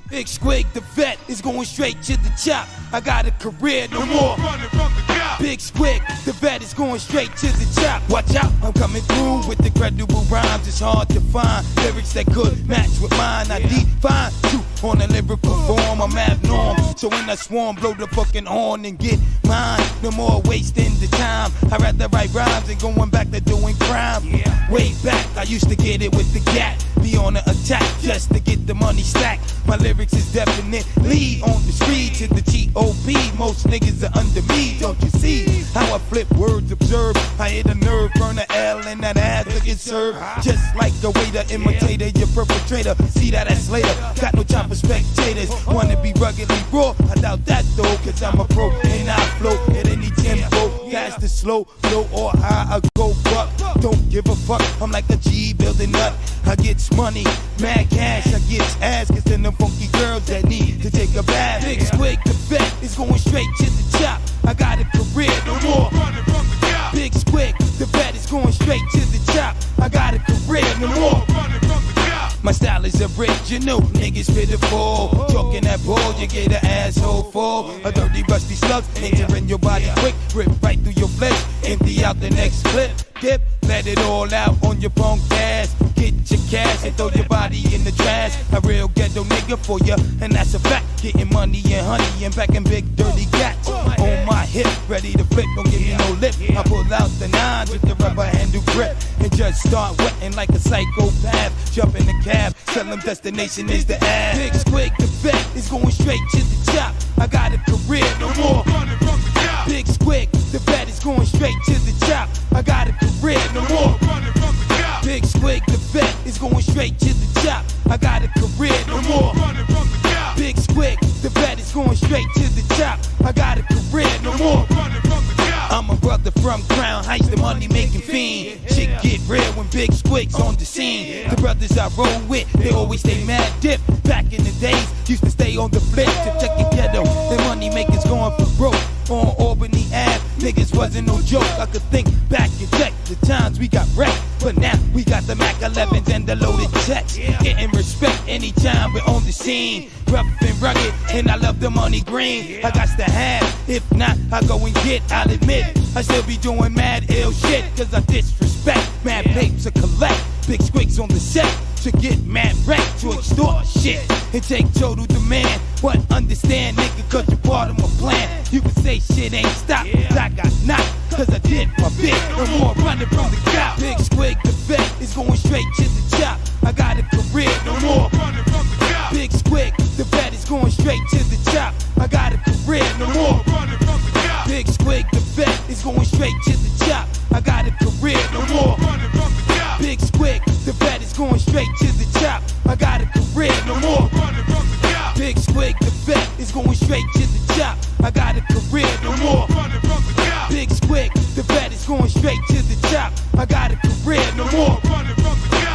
Big Squig, the vet, is going straight to the top. I got a career, no more running from the cop. Big Squig, the vet, is going straight to the top. Watch out, I'm coming through with the credible rhymes. It's hard to find lyrics that could match with mine. I define truth on a lyrical form. I'm abnorm, so when I swarm, blow the fucking horn and get mine. No more wasting the time. I'd rather write rhymes than going back to doing crime. Way back, I used to get it with the gat. Be on the attack just to get the money stacked. My lyrics is definitely on the street to the T.O.P. Most niggas are under me, don't you see? How I flip words, observe. I hit a nerve, burn a L, and that ass to get served. Just like a waiter, imitator, your perpetrator. See that ass later. Got no time for spectators. Wanna be ruggedly raw? I doubt that though, cause I'm a pro and I flow at any tempo. Fast or slow, low or high, I go buck. Don't give a fuck, I'm like a G building up. I gets money, mad cash, I gets ass, cause then them funky girls that need to take a bath. Big Squig, the vet, is going straight to the top. I got a career, no more running from the cop. Big Squig, the vet, is going straight to the top. I got a career, no more running from the cop. My style is original, niggas pitiful. Talking that bull, you get an asshole full. A dirty rusty slugs, entering your body quick. Rip right through your flesh, empty out the next clip. Dip, let it all out on your punk ass. Get your cash and throw your body in the trash. A real ghetto nigga for ya, and that's a fact. Getting money and honey and packing big dirty cats. On my hip, ready to flip, don't give me no lip. I pull out the nines with the rubber handle grip and just start wetting like a psychopath. Jump in the cab, tell them destination is the ass. Big Squig, the vet, is going straight to the top. I got a career, no more running from the cop. Big Squig, the vet, is going straight to the top. I got a career, no more running from the cop. Big Squig, the vet, is going straight to the top. I got a career, no more running from the cop. Big Squig, the vet, is going straight to the top. I got a career, no more running from the cop. I'm a brother from Crown Heights, the money making fiend. Shit get real when Big Squig's on the scene. The brothers I roll with, they always stay mad dip. Back in the days, used to stay on the flip to check the ghetto. The money makers going for broke. On Albany Ave, niggas wasn't no joke. I could think back and check the times we got wrecked, but now we got the Mac 11s and the loaded checks. Getting respect anytime we're on the scene. Rough and rugged, and I love the money green. I got to have, if not, I go and get. I'll admit, I still be doing mad ill shit, cause I disrespect. Mad papes to collect, Big Squig's on the set to get mad wrecked, to extort shit and take total demand. But understand, nigga, cause you're part of my plan. You can say shit ain't stopped, but I got knocked, cause I did my bit. No more running from the cop. Big Squig, the vet, is going straight to the top. I got a career, no more running from the cop. Big Squig, the vet, is going straight to the top. I got a career, no more running from the cop. Big Squig, the vet, is going straight to the top. I got a career, no more running from the cop. Big Squig, the vet, is going straight to the top. I got a career, no more running from the cop. Big Squig, the vet, is going straight to the top. I got a career, no more running from the cop. Big Squig, the vet, is going straight to the top. I got a career, no more running from the cop.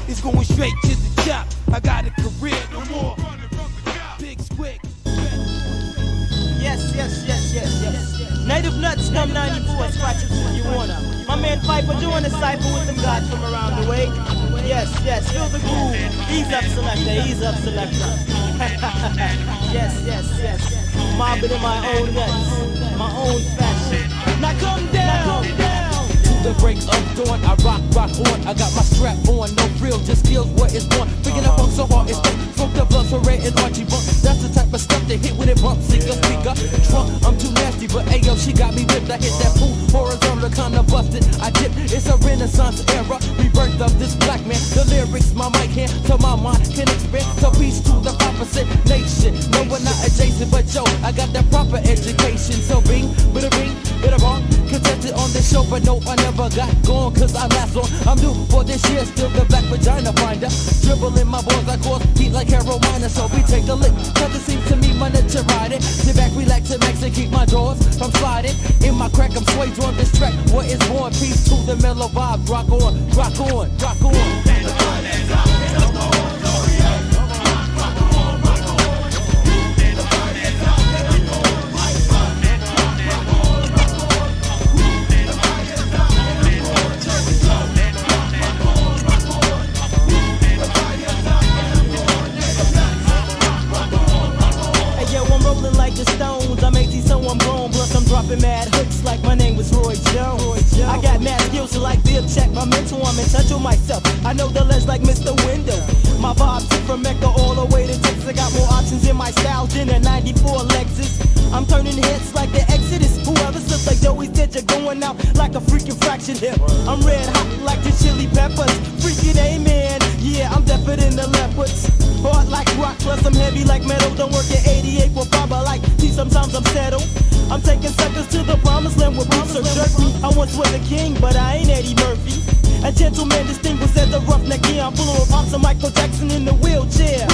is going straight to the top. I got a career, no more. Big Squick. Yes. Native Nuts come 94, scratch it if you wanna. My man Piper doing a cypher with the guys from around the way. Yes, feel the groove. Ease up, selector. Yes. Mobbing in my own nuts, my own fashion. Now come down. The break of dawn, I rock on. I got my strap on, no real, just feels what it's born. Picking up on so hard it's thick. Smoke the blood for red and Archie bump. That's the type of stuff that hit when it bumps. Speaker, trunk, I'm too nasty, but ayo, she got me whipped. I hit that pool, horizontal, kinda busted. I dip, it's a renaissance era. Rebirth of this black man. The lyrics, my mic hand, so my mind can expand. So peace to the opposite nation. No, we're not adjacent, but yo, I got that proper education. So bing, bit a wrong. Contested on this show, but no, I never got gone, cause I last long. I'm due for this year, still the black vagina finder. Dribbling my balls, I cause heat like Carolina. So we take a lick, cause it seems to me money to ride it. Sit back, relax, and max, and keep my jaws from sliding. In my crack, I'm swayed on this track. What is born? Peace to the mellow vibe. Rock on. Mad hooks like my name was Roy Jones. I got mad skills so like Bill check my mental. I'm in touch with myself. I know the ledge like Mr. Window. My vibes hit from Mecca all the way to Texas. I got more options in my style than a 94 Lexus. I'm turning hits like the Exodus. Whoever slips like Joey's dead, you're going out like a freaking fraction hip. I'm red hot like the chili peppers. Freaking amen. Yeah, I'm deafer than the leopards. Hard like rock, plus I'm heavy like metal. Don't work at 88 for fiber like T. Sometimes I'm settled. I'm taking suckers to the promised land with boots or jerky. I once was a king, but I ain't Eddie Murphy. A gentleman distinguished as a roughneck. Yeah, I'm full of pops and Michael Jackson in the wheelchair.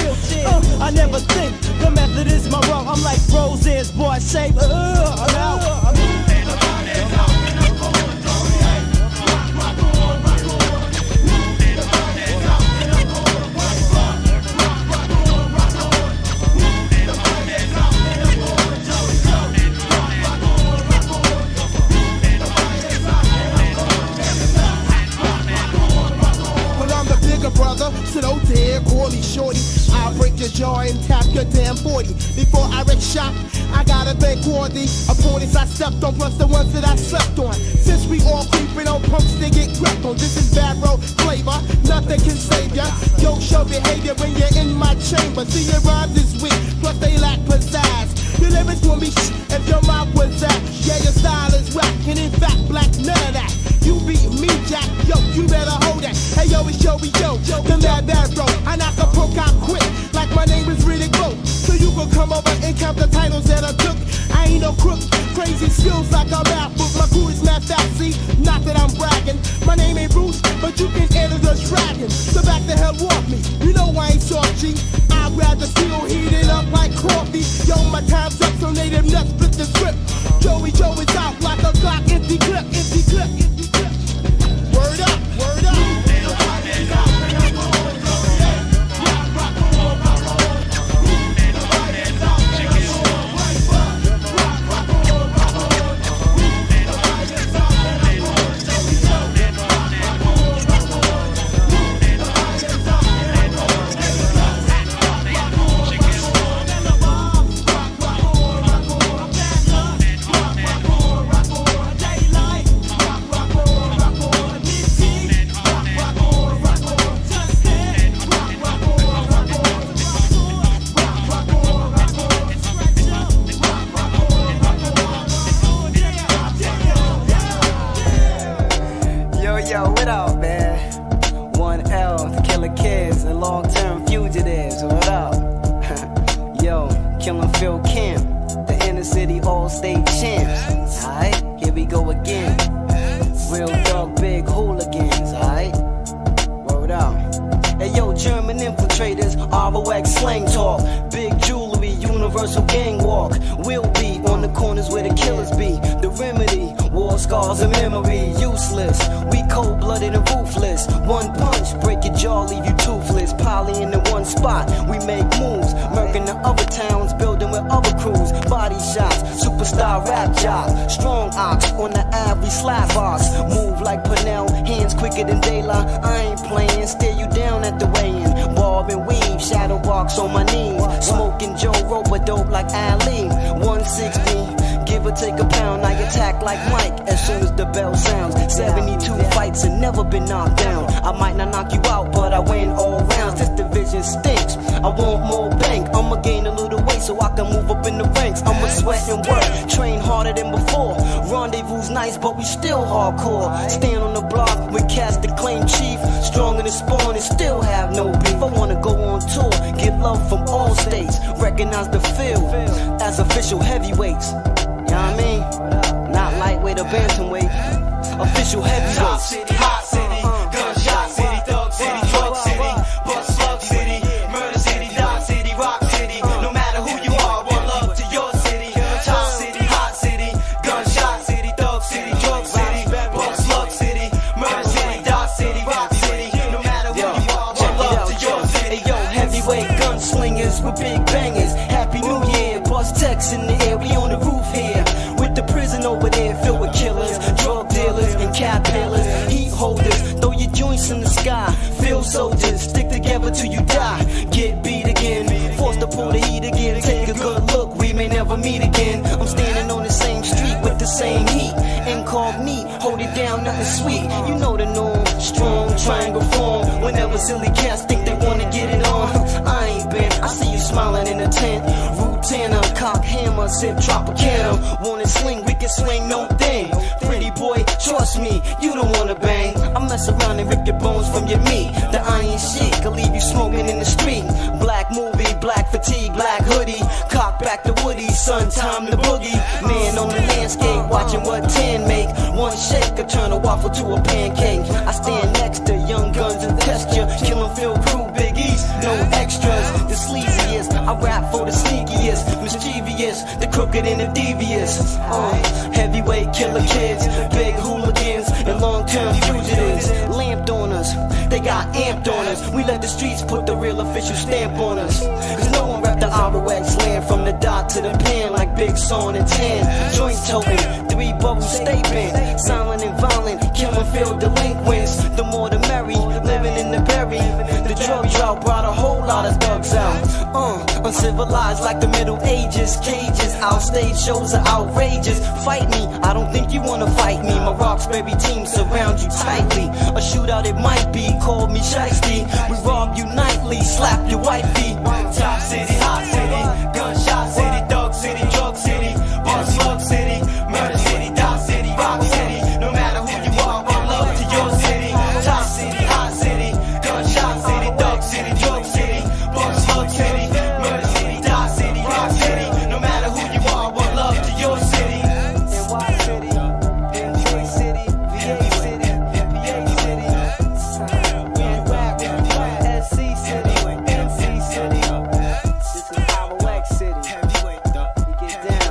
I never think the method is my route. I'm like Roseanne's boy shape. I'm out. Brother, sit out there, call me shorty. I'll break your jaw and tap your damn 40. Before I wreck shop, I gotta thank all the opponents I stepped on, plus the ones that I slept on. Since we all creeping on punks, they get crept on. This is bad road flavor, nothing can save ya. Yo, show behavior when you're in my chamber. See your rhymes is weak, plus they lack pizzazz. Your lyrics will be if your mouth was that. Yeah, your style is whack, and in fact, black none of that. You beat me, Jack, yo, you better hold that. Hey, yo, it's Joey, yo, the bad bro. I knock a poke out quick, like my name is really Glow. So you can come over and count the titles that I took. I ain't no crook, crazy skills like a math book. My crew is math out, see, not that I'm bragging. My name ain't Bruce, but you can enter the dragon. So back the hell off me, you know I ain't soft, G. I'd rather still heat it up like coffee. Yo, my time's up, so Native Nuts split the script. Joey is out like a Glock, empty clip. Word up. War scars and memory, useless. We cold-blooded and ruthless. One punch, break your jaw, leave you toothless. Poly in the one spot, we make moves. Murking the other towns, building with other crews. Body shots, superstar rap job. Strong ox, on the Ave, we slap box. Move like Pernell, hands quicker than daylight. I ain't playing, stare you down at the weigh-in. Bob and weave, shadow box on my knees. Smoking Joe Roper, dope like Ali. 160, give or take a pound. I attack like Mike as soon as the bell sounds. 72 fights and never been knocked down. I might not knock you out, but I win all rounds. This division stinks. I want more bank. I'ma gain a little weight so I can move up in the ranks. I'ma sweat and work, train harder than before. Rendezvous nice, but we still hardcore. Stand on the block with cats that claim chief. Stronger than Spawn and still have no beef. I wanna go on tour, get love from all states. Recognize the field as official heavyweights. You know what I mean? Not lightweight or bantamweight. Official heavyweights. Top city, hot city, gunshot city, thug city, drug city, bust slug city, murder city, dot city, rock city. No matter who you are, one love to your city. Top city, hot city, gunshot city, thug city, drug city, bust slug city, murder city, dot city, rock city. No matter who you are, one love to your city. Hey yo, heavyweight gunslingers with big bangers. Happy New Year, bust techs in the air, we on the roof here. With the prison over there filled with killers, drug dealers and cat peelers, heat holders. Throw your joints in the sky, feel soldiers, stick together till you die. Get beat again, forced to pull the heat again. Take a good look, we may never meet again. I'm standing on the same street with the same heat. Incognito, hold it down, nothing sweet. You know the norm, strong triangle form. Whenever silly cats think they wanna get it on, I ain't been. I see you smiling in the tent. Rutana, cock hammer, sip Tropicana. Wanna sling, we can swing, no thing. Pretty boy, trust me, you don't wanna bang. I mess around and rip your bones from your meat. The iron shit can leave you smoking in the street. Black movie, black fatigue, black hoodie. Cock back to Woody, son, time to boogie. Man on the landscape, watching what 10 make. One shake could turn a waffle to a pancake. I stand next to young guns and test ya. Killin' Field Crew, Big East, no extras. The sleaziest, I rap for the sneakiest. Mischievous, the crooked and the devious. Heavyweight killer kids, big hooligans, and long-term fugitives. Lamped on us, they got amped on us. We let the streets put the real official stamp on us. Cause no one rep the ROX land from the dot to the pen like Big Son and Tan. Joint toting, 3 bubbles stay bent. Silent and violent, killing field delinquents. The more the merry, living in the berry. The drug drought brought a whole lot of thugs out. Uncivilized like the Middle Ages. Cages, our stage shows are outrageous. Fight me, I don't think you wanna fight me. My Roxbury team surround you tightly. A shootout it might be, call me shiesty. We rob you nightly, slap your wifey. Top city, hot city, gunshot city, thug city, drug city, bust slug city, murder city, dot city, rock city. No matter who you are, one love to your city. Top city, hot city, gunshot city, thug city, drug city, bust slug city, murder city, dot city, rock city. No matter who you are, one love to your city. NY City, NJ City, VA City, PA City, SC City, NC City. This is Power X City. We get down.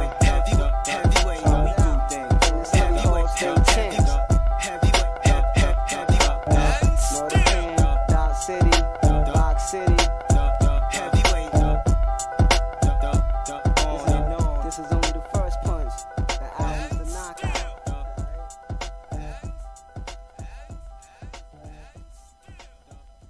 We do things. And this is all stay tense. Northern Dot City, Rock City. This is only the first punch. The album's the knockout.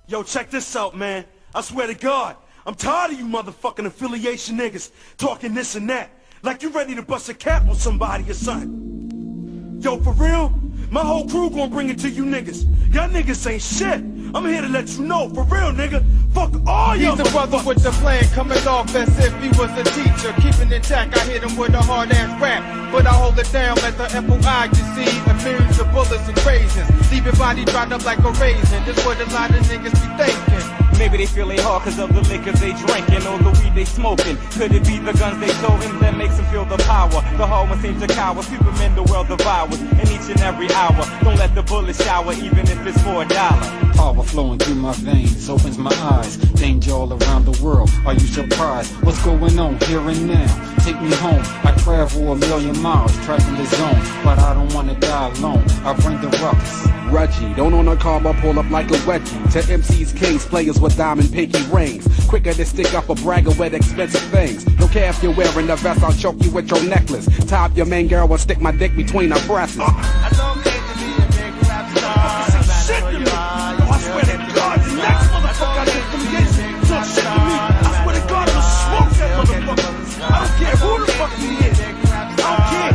Yo, check this out, man. I swear to God, I'm tired of you motherfucking affiliation niggas talking this and that. Like you ready to bust a cap on somebody or something. Yo, for real? My whole crew gonna bring it to you niggas. Y'all niggas ain't shit. I'm here to let you know, for real, nigga. Fuck all y'all. He's the brother with the plan, coming off as if he was a teacher. Keeping it intact, I hit him with a hard-ass rap. But I hold it down like the FOI, you see. A millions of bullets and raisins. Leave your body dried up like a raisin. This what a lot of niggas be thinking. Maybe they feel they hard cause of the liquors they drinking or the weed they smoking. Could it be the guns they toting that makes them feel the power? The hard one seems to cower, Superman the world devours. And each and every hour, don't let the bullet shower even if it's for $1. Power flowing through my veins, opens my eyes. Danger all around the world, are you surprised? What's going on here and now? take me home. I travel a million miles, tracking the zone, but I don't wanna die alone. I bring the ruckus. Reggie, don't own a car, but pull up like a wedgie. To MCs, kings, players with diamond pinky rings. Quicker to stick up a bragger with expensive things. Don't care if you're wearing a vest, I'll choke you with your necklace. Tie up your main girl or stick my dick between her breasts. I don't care to be a big rap star. Shit to me. I swear to God, the next motherfucker I get from Gates talk shit to me. I swear to God, I'll smoke that motherfucker. I don't care who the fuck he is. I don't care.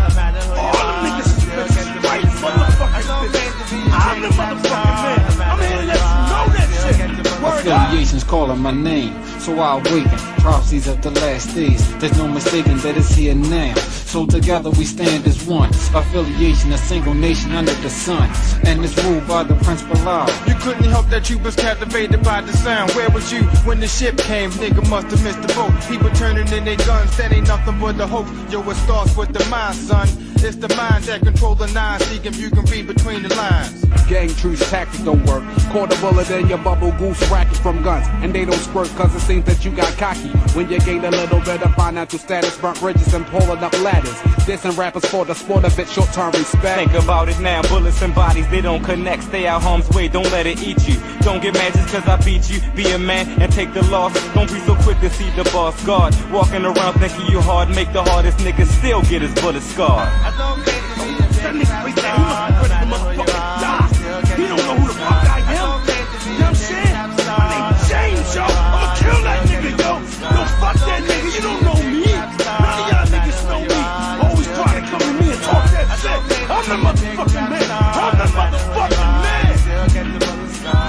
All the niggas is bitches. Right, motherfuckers, bitches. I'm the motherfucking man. I'm here to let you know that shit. Word up. Affiliations calling my name, so I awaken. Prophecies of the last days, there's no mistaking that it's here now. So together we stand as one. Affiliation, a single nation under the sun, and it's ruled by the Prince Bilal. You couldn't help that you was captivated by the sound. Where was you when the ship came? Nigga must have missed the boat. People turning in their guns, that ain't nothing but the hope. Yo, it starts with the mind, son. It's the mind that control the nine. Seek if you can read between the lines. Gang truce tactics don't work. Caught a bullet in your bubble goose racket from guns, and they don't squirt cause it seems that you got cocky. When you gained a little bit of financial status, burnt bridges and pulling up ladders. Dissing rappers for the sport of it, short-term respect. Think about it now, bullets and bodies, they don't connect. Stay out harm's way, don't let it eat you. Don't get mad just cause I beat you. Be a man and take the loss. Don't be so quick to see the boss guard. Walking around thinking you hard, make the hardest nigga still get his bullet scarred. That nigga right there, he must be ready to motherfucking die. He don't know who the fuck I am. You know what I'm saying? My name's James, yo. I'ma kill that nigga, yo. Yo, fuck that nigga. You don't know me. None of y'all niggas know me. Always try to come to me and talk that shit. I'm the motherfucking man. I'm the motherfucking man.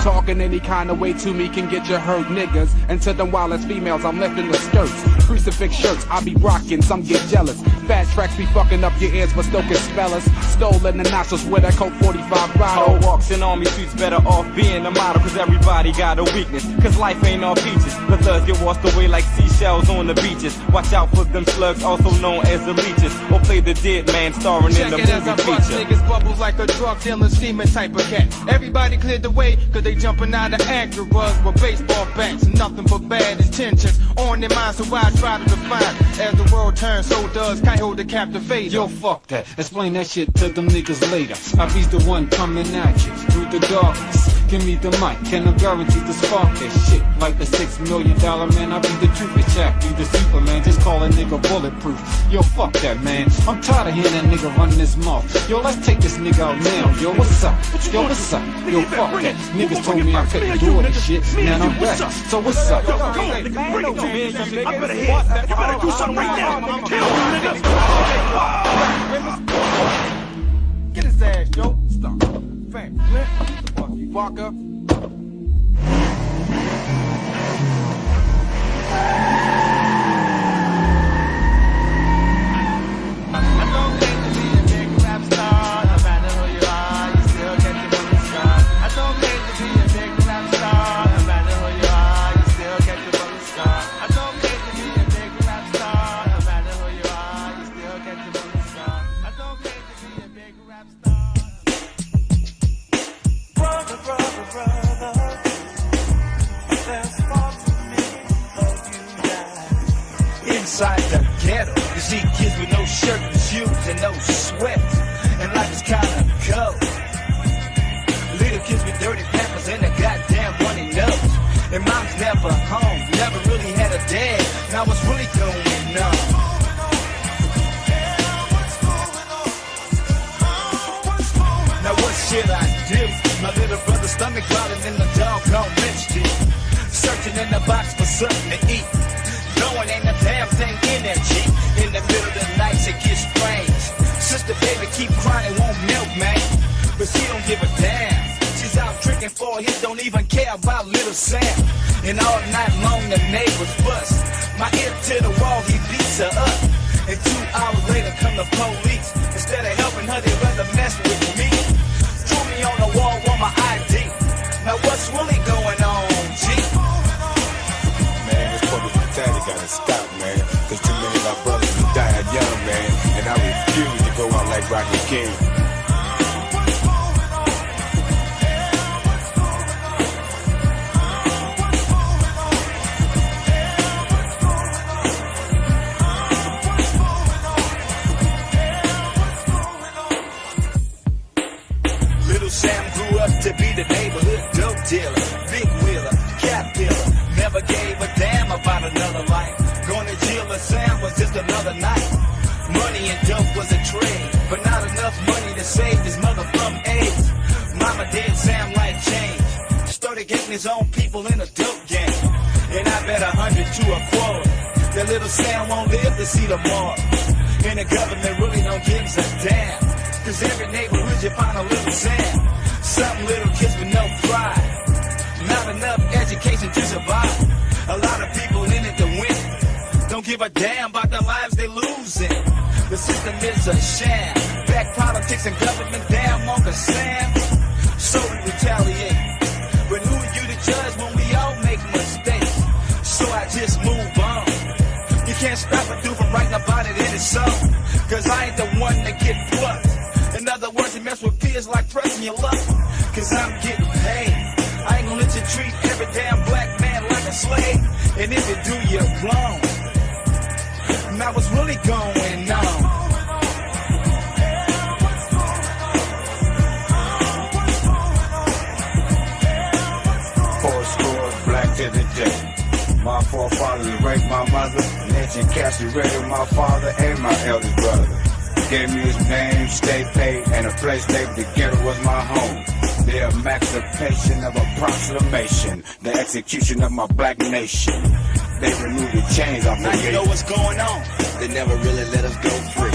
Talking any kind of way to me can get you hurt, niggas. And to them wildest females, I'm lifting the skirts. Crucifix shirts, I be rocking, some get jealous. Fat tracks be fucking up your ears, but still can spell us. Stolen the nostrils with that Coke 45 bottle. Walks in army streets better off being a model, cause everybody got a weakness. Cause life ain't all peaches. The thugs get washed away like seashells on the beaches. Watch out for them slugs, also known as the leeches. Or play the dead man starring in the movie as I bust feature. niggas bubbles like a drug dealing, scheming type of cat. Everybody cleared the way, cause they jumping out of Acuras with baseball bats. Nothing but bad intentions on their minds, so I try to define. As the world turns, so does Kaiho the captivator. Yo, fuck that. Explain that shit to them niggas later. I be the one coming at you through the darkness. Give me the mic, can I guarantee to spark that shit? Like the $6 million man, I be the truth, Jack, be the Superman, just call a nigga bulletproof. Yo, fuck that, man. I'm tired of hearing that nigga running his mouth. Yo, let's take this nigga out now. Yo, what's up? Yo, what's up? Yo, fuck that. Niggas told me I couldn't do this shit. Now I'm back. So what's up? Yo, go, nigga, bring it to me. I better hit. You better do something right now. Kill him, nigga. Get his ass, yo. Stop. Fam, Flint. Fuck you, Walker. Inside the ghetto, you see kids with no shirt and shoes and no sweat, and life is kinda cold. Little kids with dirty pampers and a goddamn runny nose, and mom's never home, never really had a dad. Now what's really going on? Now what should I do? My little brother's stomach growling in the doggone bench deep, searching in the box for something to eat. Knowing ain't a damn thing in there, G. In the middle of the night, it gets strange. Sister baby keep crying, won't milk, man. But she don't give a damn. She's out drinking for his, don't even care about little Sam. And all night long the neighbors bust. My ear to the wall, he beats her up. And 2 hours later come the police. Instead of helping her, they rather mess with me. Drew me on the wall, want my ID. Now what's really going on, G? Gotta stop, man, cause too many of our brothers are dying young, man, and I refuse to go out like Rocky King. saved his mother from AIDS. Mama did Sam like change. Started getting his own people in a dope game. And I bet 100 to a quote that little Sam won't live to see the more. And the government really don't give a damn. Cause every neighborhood you find a little Sam. Some little kids with no pride. Not enough education to survive. A lot of people in it to win. Don't give a damn about the lives they losing. The system is a sham. Back politics and government down on the Sam. So we retaliate. But who are you to judge when we all make mistakes? So I just move on. You can't stop a dude from writing about it in his song. Cause I ain't the one that get plucked. In other words, you mess with fears like pressing your luck. Cause I'm getting paid. I ain't gonna let you treat every damn black man like a slave. And if you do, you're wrong. Now what's really going on? Black to the day. My forefathers raped my mother, lynching, castrated my father and my eldest brother. Gave me his name, stay paid, and a place they together was my home. The emancipation of a proclamation, the execution of my black nation. They removed the chains off the gate. Now you know what's going on. They never really let us go free.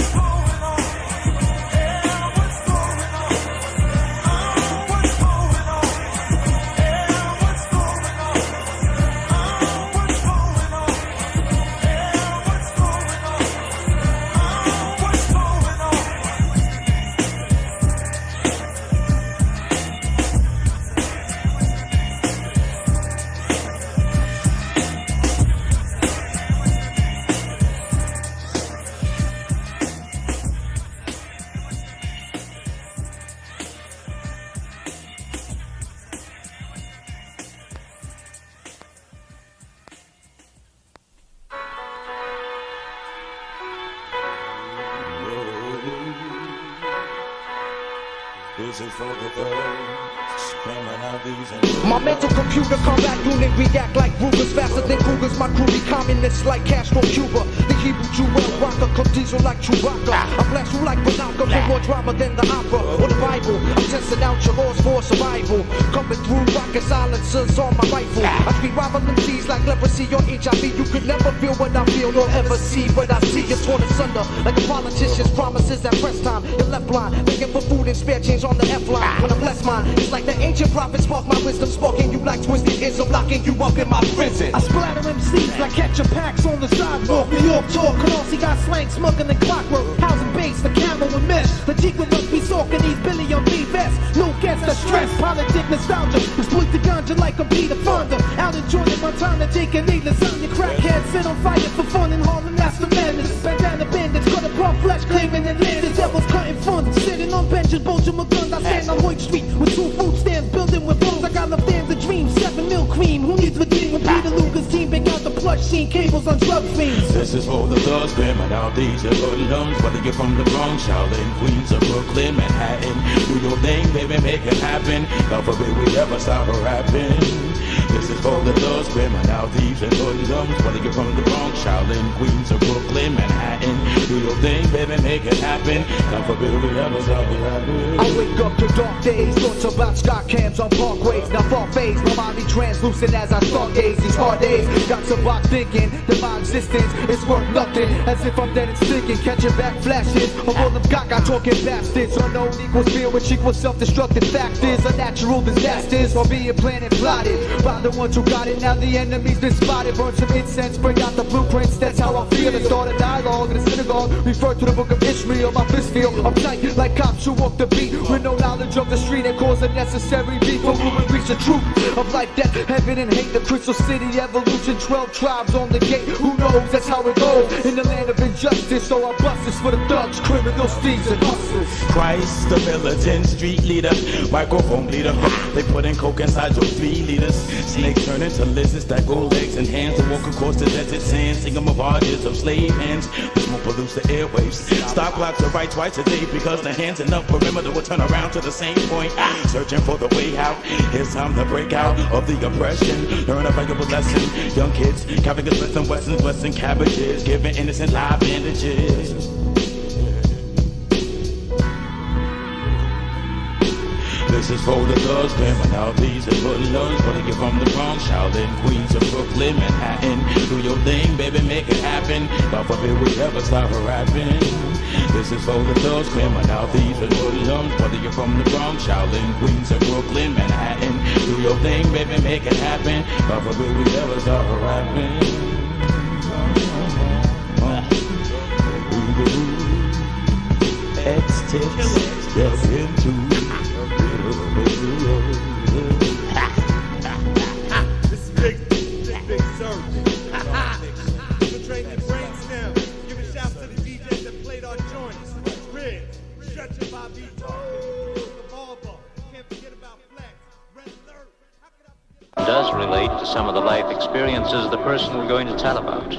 My mental computer combat unit react like Rugers, faster than Cougars. My crew be communists like Castro, Cuba. The Hebrew Jewel rocker, cook diesel like Chewbacca. I blast you like Bananka, for more drama than the opera or the Bible. I'm testing out your laws for survival. Coming through rocket silencers on my rifle. I treat rivaling seas like leprosy or HIV. You could never feel what I feel, nor ever see what I see. You're torn asunder like a politician's promises at press time. You're left blind, begging for food and spare change on the F-line. When I bless mine, it's like the ancient prophets spark my wisdom, sparking you like twisted ears, I'm locking you up in my prison. I splatter MCs like catcher packs on the sidewalk. New York talk, Canarsie got slang, smuggling and clockwork. Housing base, the camel and mesh. The Jequin must be stalking these Billy on B-Vest. No guess the stress, politic nostalgia. Exploit the ganja like a Peter Fonda. Out enjoying my time to take a needless on your crackhead. Set on fire for fun and Harlem, that's the madness. Bandana bandits, cut apart flesh, claiming and land. The devil's cutting funds, sitting on benches, bulging my guns. I stand on Hoyt Street with 2 food stands, building with bones. I got left hands a dream, 7 mil cream. Who needs redeem when Peter Lucas team big out the plush scene, cables on drug fiends. This is for the thugs, screaming out these hoodlums. Whether you're from the Bronx, Shaolin, Queens, or Brooklyn, Manhattan, do your thing, baby, make it happen. God forbid we ever stop rapping. This is for the thugs, screaming out thieves and hoodlums. Whether you're from the Bronx, Shaolin, Queens, or Brooklyn, Manhattan, do your thing, baby, make it happen. God forbid we ever stop rapping. I wake up to dark days, thoughts about sky cams on parkways. Now far phase, my body translucent as I stargaze. These hard days got some rock thinking that my existence is worth nothing. As if I'm dead and stinking, catching back flashes of all them gaga talking bastards. Unknown equals fear, which equals self-destructive factors. Unnatural disasters are being planned and plotted by the ones who got it. Now the enemy's been spotted. Burn some incense, bring out the blueprints. That's how I feel. And start a dialogue in a synagogue. Refer to the book of Ishmael. My fist feel I'm tight like cops who walk the beat with no knowledge of the street and cause unnecessary beef. For who reach the truth of life, death, heaven, and hate. The Crystal City evolution, 12 tribes on the gate. Who knows? That's how it goes in the land of injustice. So I bust this for the thugs, criminals, thieves, and hustlers. Christ, the militant street leader, microphone leader. They put in coke inside your 3 liters. Snakes turn into lizards that grow legs and hands to walk across the desert sand. Sing them barges of slave hands. The smoke pollutes the airwaves. Stop clocks are right twice a day because the hands enough perimeter will turn around to the same point. Searching for the way out. It's time to break out of the oppression. Learn a valuable lesson. Young kids, Catholic Smith and Wessons, blessing cabbages, giving innocent live bandages. This is for the thugs, criminalities and hoodlums. Wanna get from the Bronx, Shaolin, Queens of Brooklyn, Manhattan. Do your thing, baby, make it happen. God forbid we ever stop rapping. This is for the thugs, criminalities and hoodlums. Whether you're from the Bronx, Shaolin, Queens of Brooklyn, Manhattan. Do your thing, baby, make it happen. God forbid we ever stop rapping. X-Tips, step into This is big surge. Infiltrating brainstem. Giving shouts to the DJs that played our joints. Red, stretching Bobby talking. The Volvo. Can't forget about Flex. Red Alert. Does relate to some of the life experiences of the person we're going to tell about.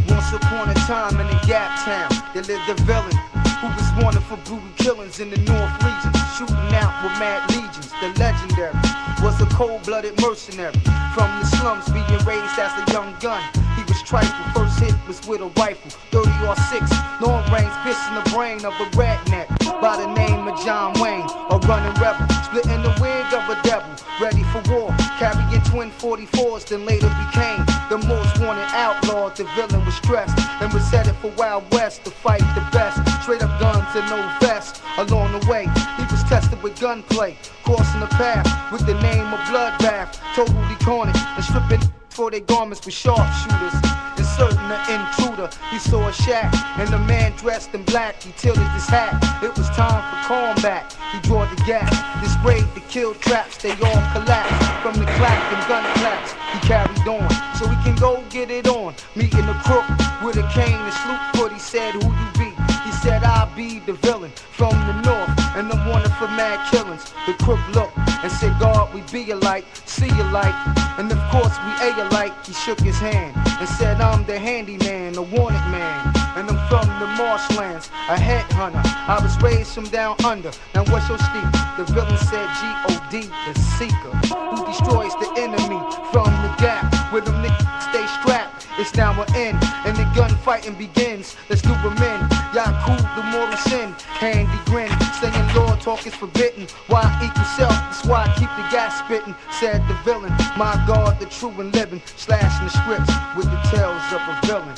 Once upon a time in a Gap town, there lived a villain who was wanted for brutal killings in the North Region, shooting out with mad legions. The legendary was a cold-blooded mercenary from the slums, being raised as a young gun. He was trifle, first hit was with a rifle, 30-06, long range, piercing the brain of a redneck by the name of John Wayne, a running rebel, splitting the wig of a devil, ready for war, carrying twin 44s, then later became the most wanted outlaw. The villain was stressed and was headed for Wild West to fight the best. Straight up guns and no vest. Along the way, he was tested with gunplay, crossing the path with the name of Bloodbath. Totally cornered and stripping for their garments with sharpshooters. Inserting the intruder, he saw a shack and a man dressed in black. He tilted his hat. It was time for combat. He drew the gap. This sprayed the kill traps. They all collapsed from the clap and gun claps. He carried on, so he can go get it on. Meeting the crook with a cane and sloop foot. He said, "Who you be?" He said, "I be the villain from the north, and I'm wanted for mad killings." The crook looked and said, "God, we be alike, see alike, and of course we A alike." He shook his hand and said, "I'm the handyman, a wanted man, and I'm from the marshlands, a headhunter. I was raised from down under. Now what's your steep?" The villain said, "G.O.D., the seeker, who destroys the enemy from the gap, where them niggas stay strapped. It's now an end, and the gunfighting begins. Let's do them in. Yakub, the mortal sin." Handy grin, saying Lord talk is forbidden. Why equal self? That's why I keep the gas spitting. Said the villain, "My God, the true and living," slashing the scripts with the tales of a villain.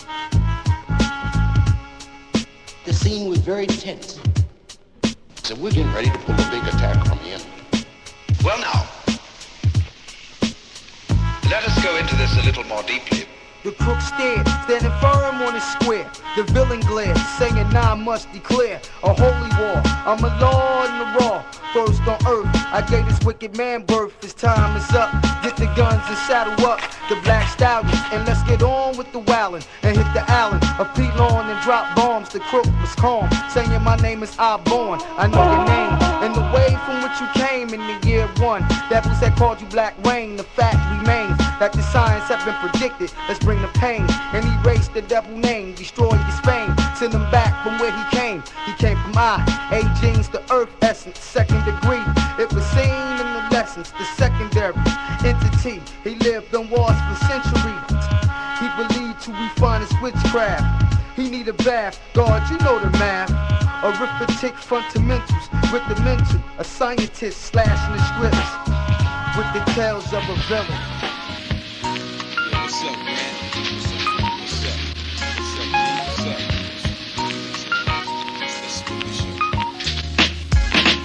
The scene was very tense. So we're getting ready to pull a big attack on the enemy. Well now, let us go into this a little more deeply. The crook stared, standing firm on his square. The villain glared, saying, "Now I must declare a holy war. I'm a law in the raw, first on earth. I gave this wicked man birth. His time is up. Get the guns and saddle up the black stallions, and let's get on with the wildin' and hit the Allen. A P-lawn and drop bombs." The crook was calm, saying, "My name is I-Born. I know your name and the way from which you came in the year one. Devils that called you Black Rain. The fact remains that the signs have been predicted. Let's bring the pain and erase the devil name. Destroy his fame. Send him back from where he came. He came from A-Genes, the earth essence, second degree. It was seen in the lessons, the secondary entity. He lived on wars for centuries. He believed to refine his witchcraft. He need a bath. God, you know the math. Arithmetic fundamentals with the mental. A scientist slashing the scripts with the tales of a villain. What's up, man? What's up? What's up? What's up?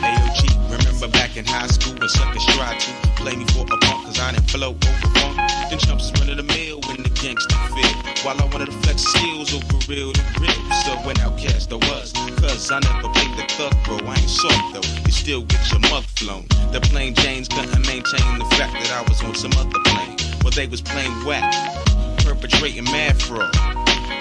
Hey, yo, G, remember back in high school when suckers tried to play me for a punk cause I didn't flow over funk? Then chumps was running the mill when the gangsta fit. While I wanted to flex skills over real to real. So when outcast I was, cause I never played the thug, bro. I ain't soft though, you still get your mug flown. The plain Janes couldn't maintain the fact that I was on some other plane. Well, they was playing whack, perpetrating mad fraud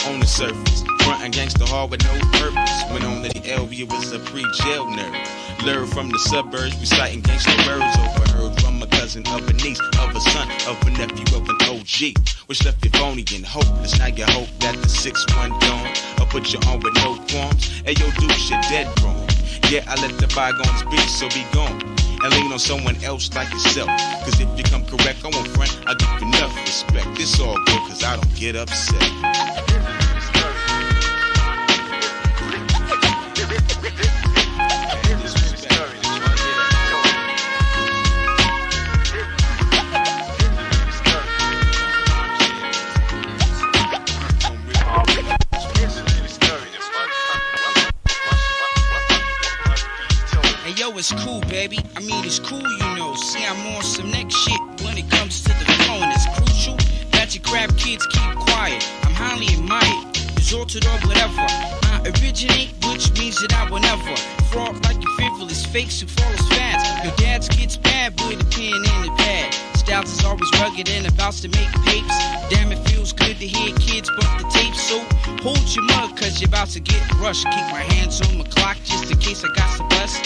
on the surface, frontin' gangsta hard with no purpose. Went on to the LV, was a pre-jail nerd. Lured from the suburbs, reciting gangsta words. Overheard from a cousin of a niece, of a son, of a nephew, of an OG, which left you phony and hopeless. Now you hope that the 6-1 don't, or put you on with no qualms. Hey yo, dude, shit dead wrong. Yeah, I let the bygones be, so be gone. And lean on someone else like yourself. Cause if you come correct, I won't front, I'll give you enough respect. It's all good, cause I don't get upset. I mean, it's cool, you know. See, I'm on some next shit when it comes to the flow, and it's crucial that you crap kids keep quiet. I'm highly admired, resulted or whatever. I originate, which means that I will never fraud like you frivolous fakes who follows fads. Your dad's gets bad with a pen and a pad. Styles is always rugged and about to make papes. Damn, it feels good to hear kids bump the tape. So hold your mug, cause you're about to get rushed. Keep my hands on my clock just in case I got some bust.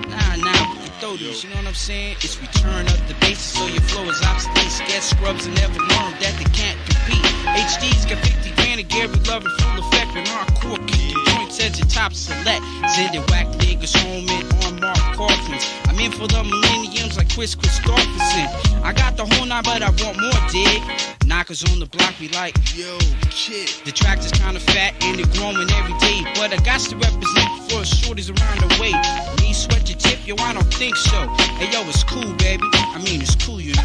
Nah, we can throw these, you know what I'm saying? It's we turn up the bases so your flow is obsolete. Scared scrubs and never learned that they can't compete. HD's got 50 grand and Gary Love in full effect. And hardcore kicking joints at your top select. Sending whack niggas home in unmarked coffins. I'm in for the millenniums like Chris Christopherson. I got the whole nine, but I want more, dig. Knockers on the block be like, yo, kid. The track is kinda fat and it growing every day. But I got to represent for shorties around the way. Me sweat your tip, yo, I don't think so. Hey, yo, it's cool, baby. I mean, it's cool, you know.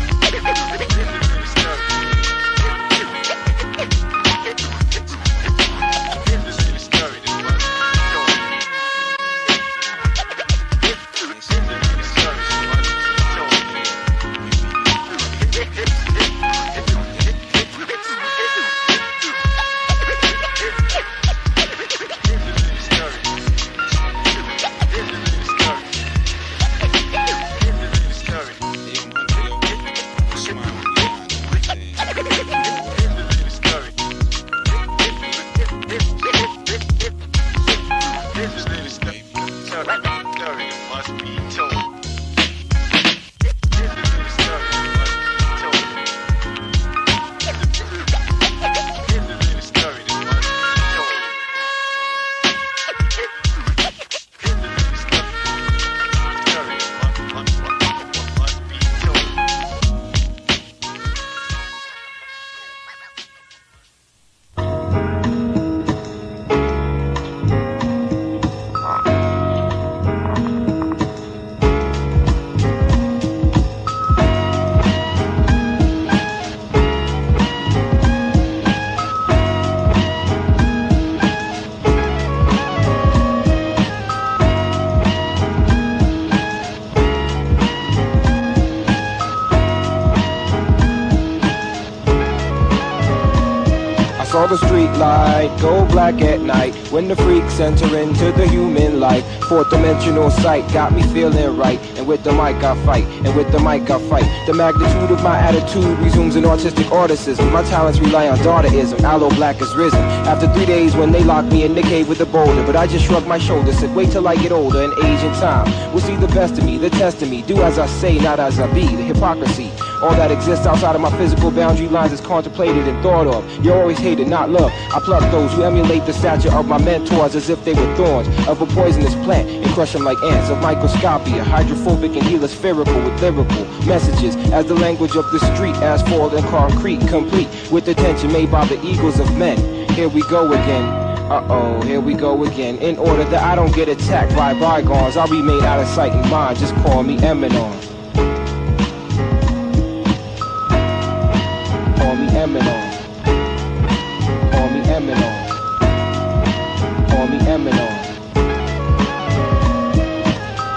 Saw the street light go black at night when the freaks enter into the human life. Fourth dimensional sight got me feeling right, and with the mic I fight, and with the mic I fight. The magnitude of my attitude resumes an autistic articism. My talents rely on Dadaism. Aloe Black is risen after 3 days when they locked me in the cave with a boulder. But I just shrugged my shoulders, said wait till I get older and age in time. We'll see the best of me, the test of me. Do as I say, not as I be. The hypocrisy. All that exists outside of my physical boundary lines is contemplated and thought of. You're always hated, not loved. I pluck those who emulate the stature of my mentors as if they were thorns of a poisonous plant and crush them like ants of microscopia, hydrophobic and helispherical with lyrical messages as the language of the street, asphalt and concrete, complete with the tension made by the egos of men. Here we go again. Uh-oh, here we go again. In order that I don't get attacked by bygones, I'll remain out of sight and mind. Just call me Eminem. Call me Eminem. Call me Eminem. Call me Eminem.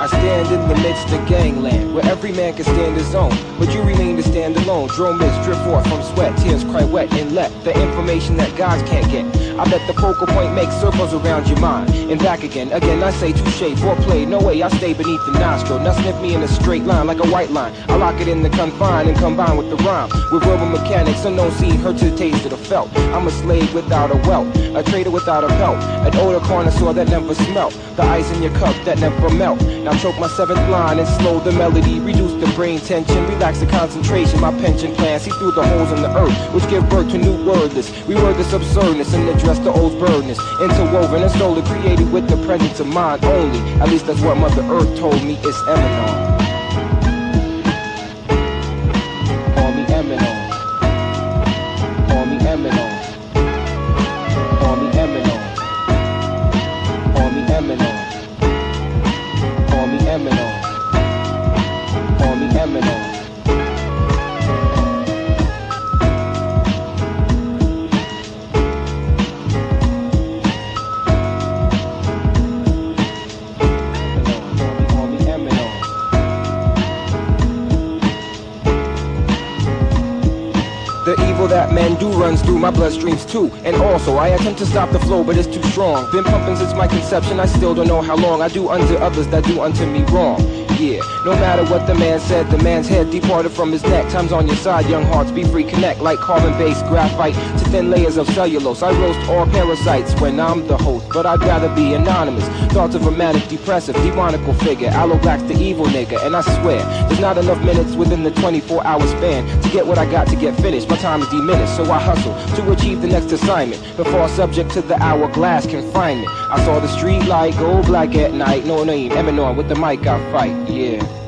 I stand in the midst of gangland, where every man can stand his own, but you remain to stand alone. Drill mist drip forth from sweat, tears cry wet, and let the information that gods can't get. I bet the focal point makes circles around your mind, and back again. Again, I say touche, foreplay, no way, I stay beneath the nostril. Now sniff me in a straight line, like a white line. I lock it in the confine and combine with the rhyme. With verbal mechanics, unknown scene, hurt to the taste of the felt. I'm a slave without a welt, a trader without a belt, an odor connoisseur that never smelt, the ice in your cup that never melt. Now choke my seventh line and slow the melody, reduce the brain tension, relax the concentration. My pension plan, see through the holes in the earth, which give birth to new wordless. Reword this absurdness and address the old burdenness, interwoven and slowly created with the presence of mind only. At least that's what Mother Earth told me. It's Eminem. Call me Eminem. Call me Eminem. Call me Eminem. Call me Eminem. Call me Eminem. Call me Eminem. Call me adrenaline do runs through my bloodstreams too. And also, I attempt to stop the flow, but it's too strong. Been pumping since my conception, I still don't know how long. I do unto others that do unto me wrong. Yeah, no matter what the man said, the man's head departed from his neck. Time's on your side, young hearts, be free, connect like carbon-based graphite to thin layers of cellulose. I roast all parasites when I'm the host, but I'd rather be anonymous. Thoughts of a manic, depressive, demonical figure. Aloe Black's the evil nigga, and I swear there's not enough minutes within the 24-hour span to get what I got to get finished. My time is diminished, so I hustle to achieve the next assignment before subject to the hourglass confinement. I saw the street light go black at night. No name, Eminem with the mic I fight. Yeah.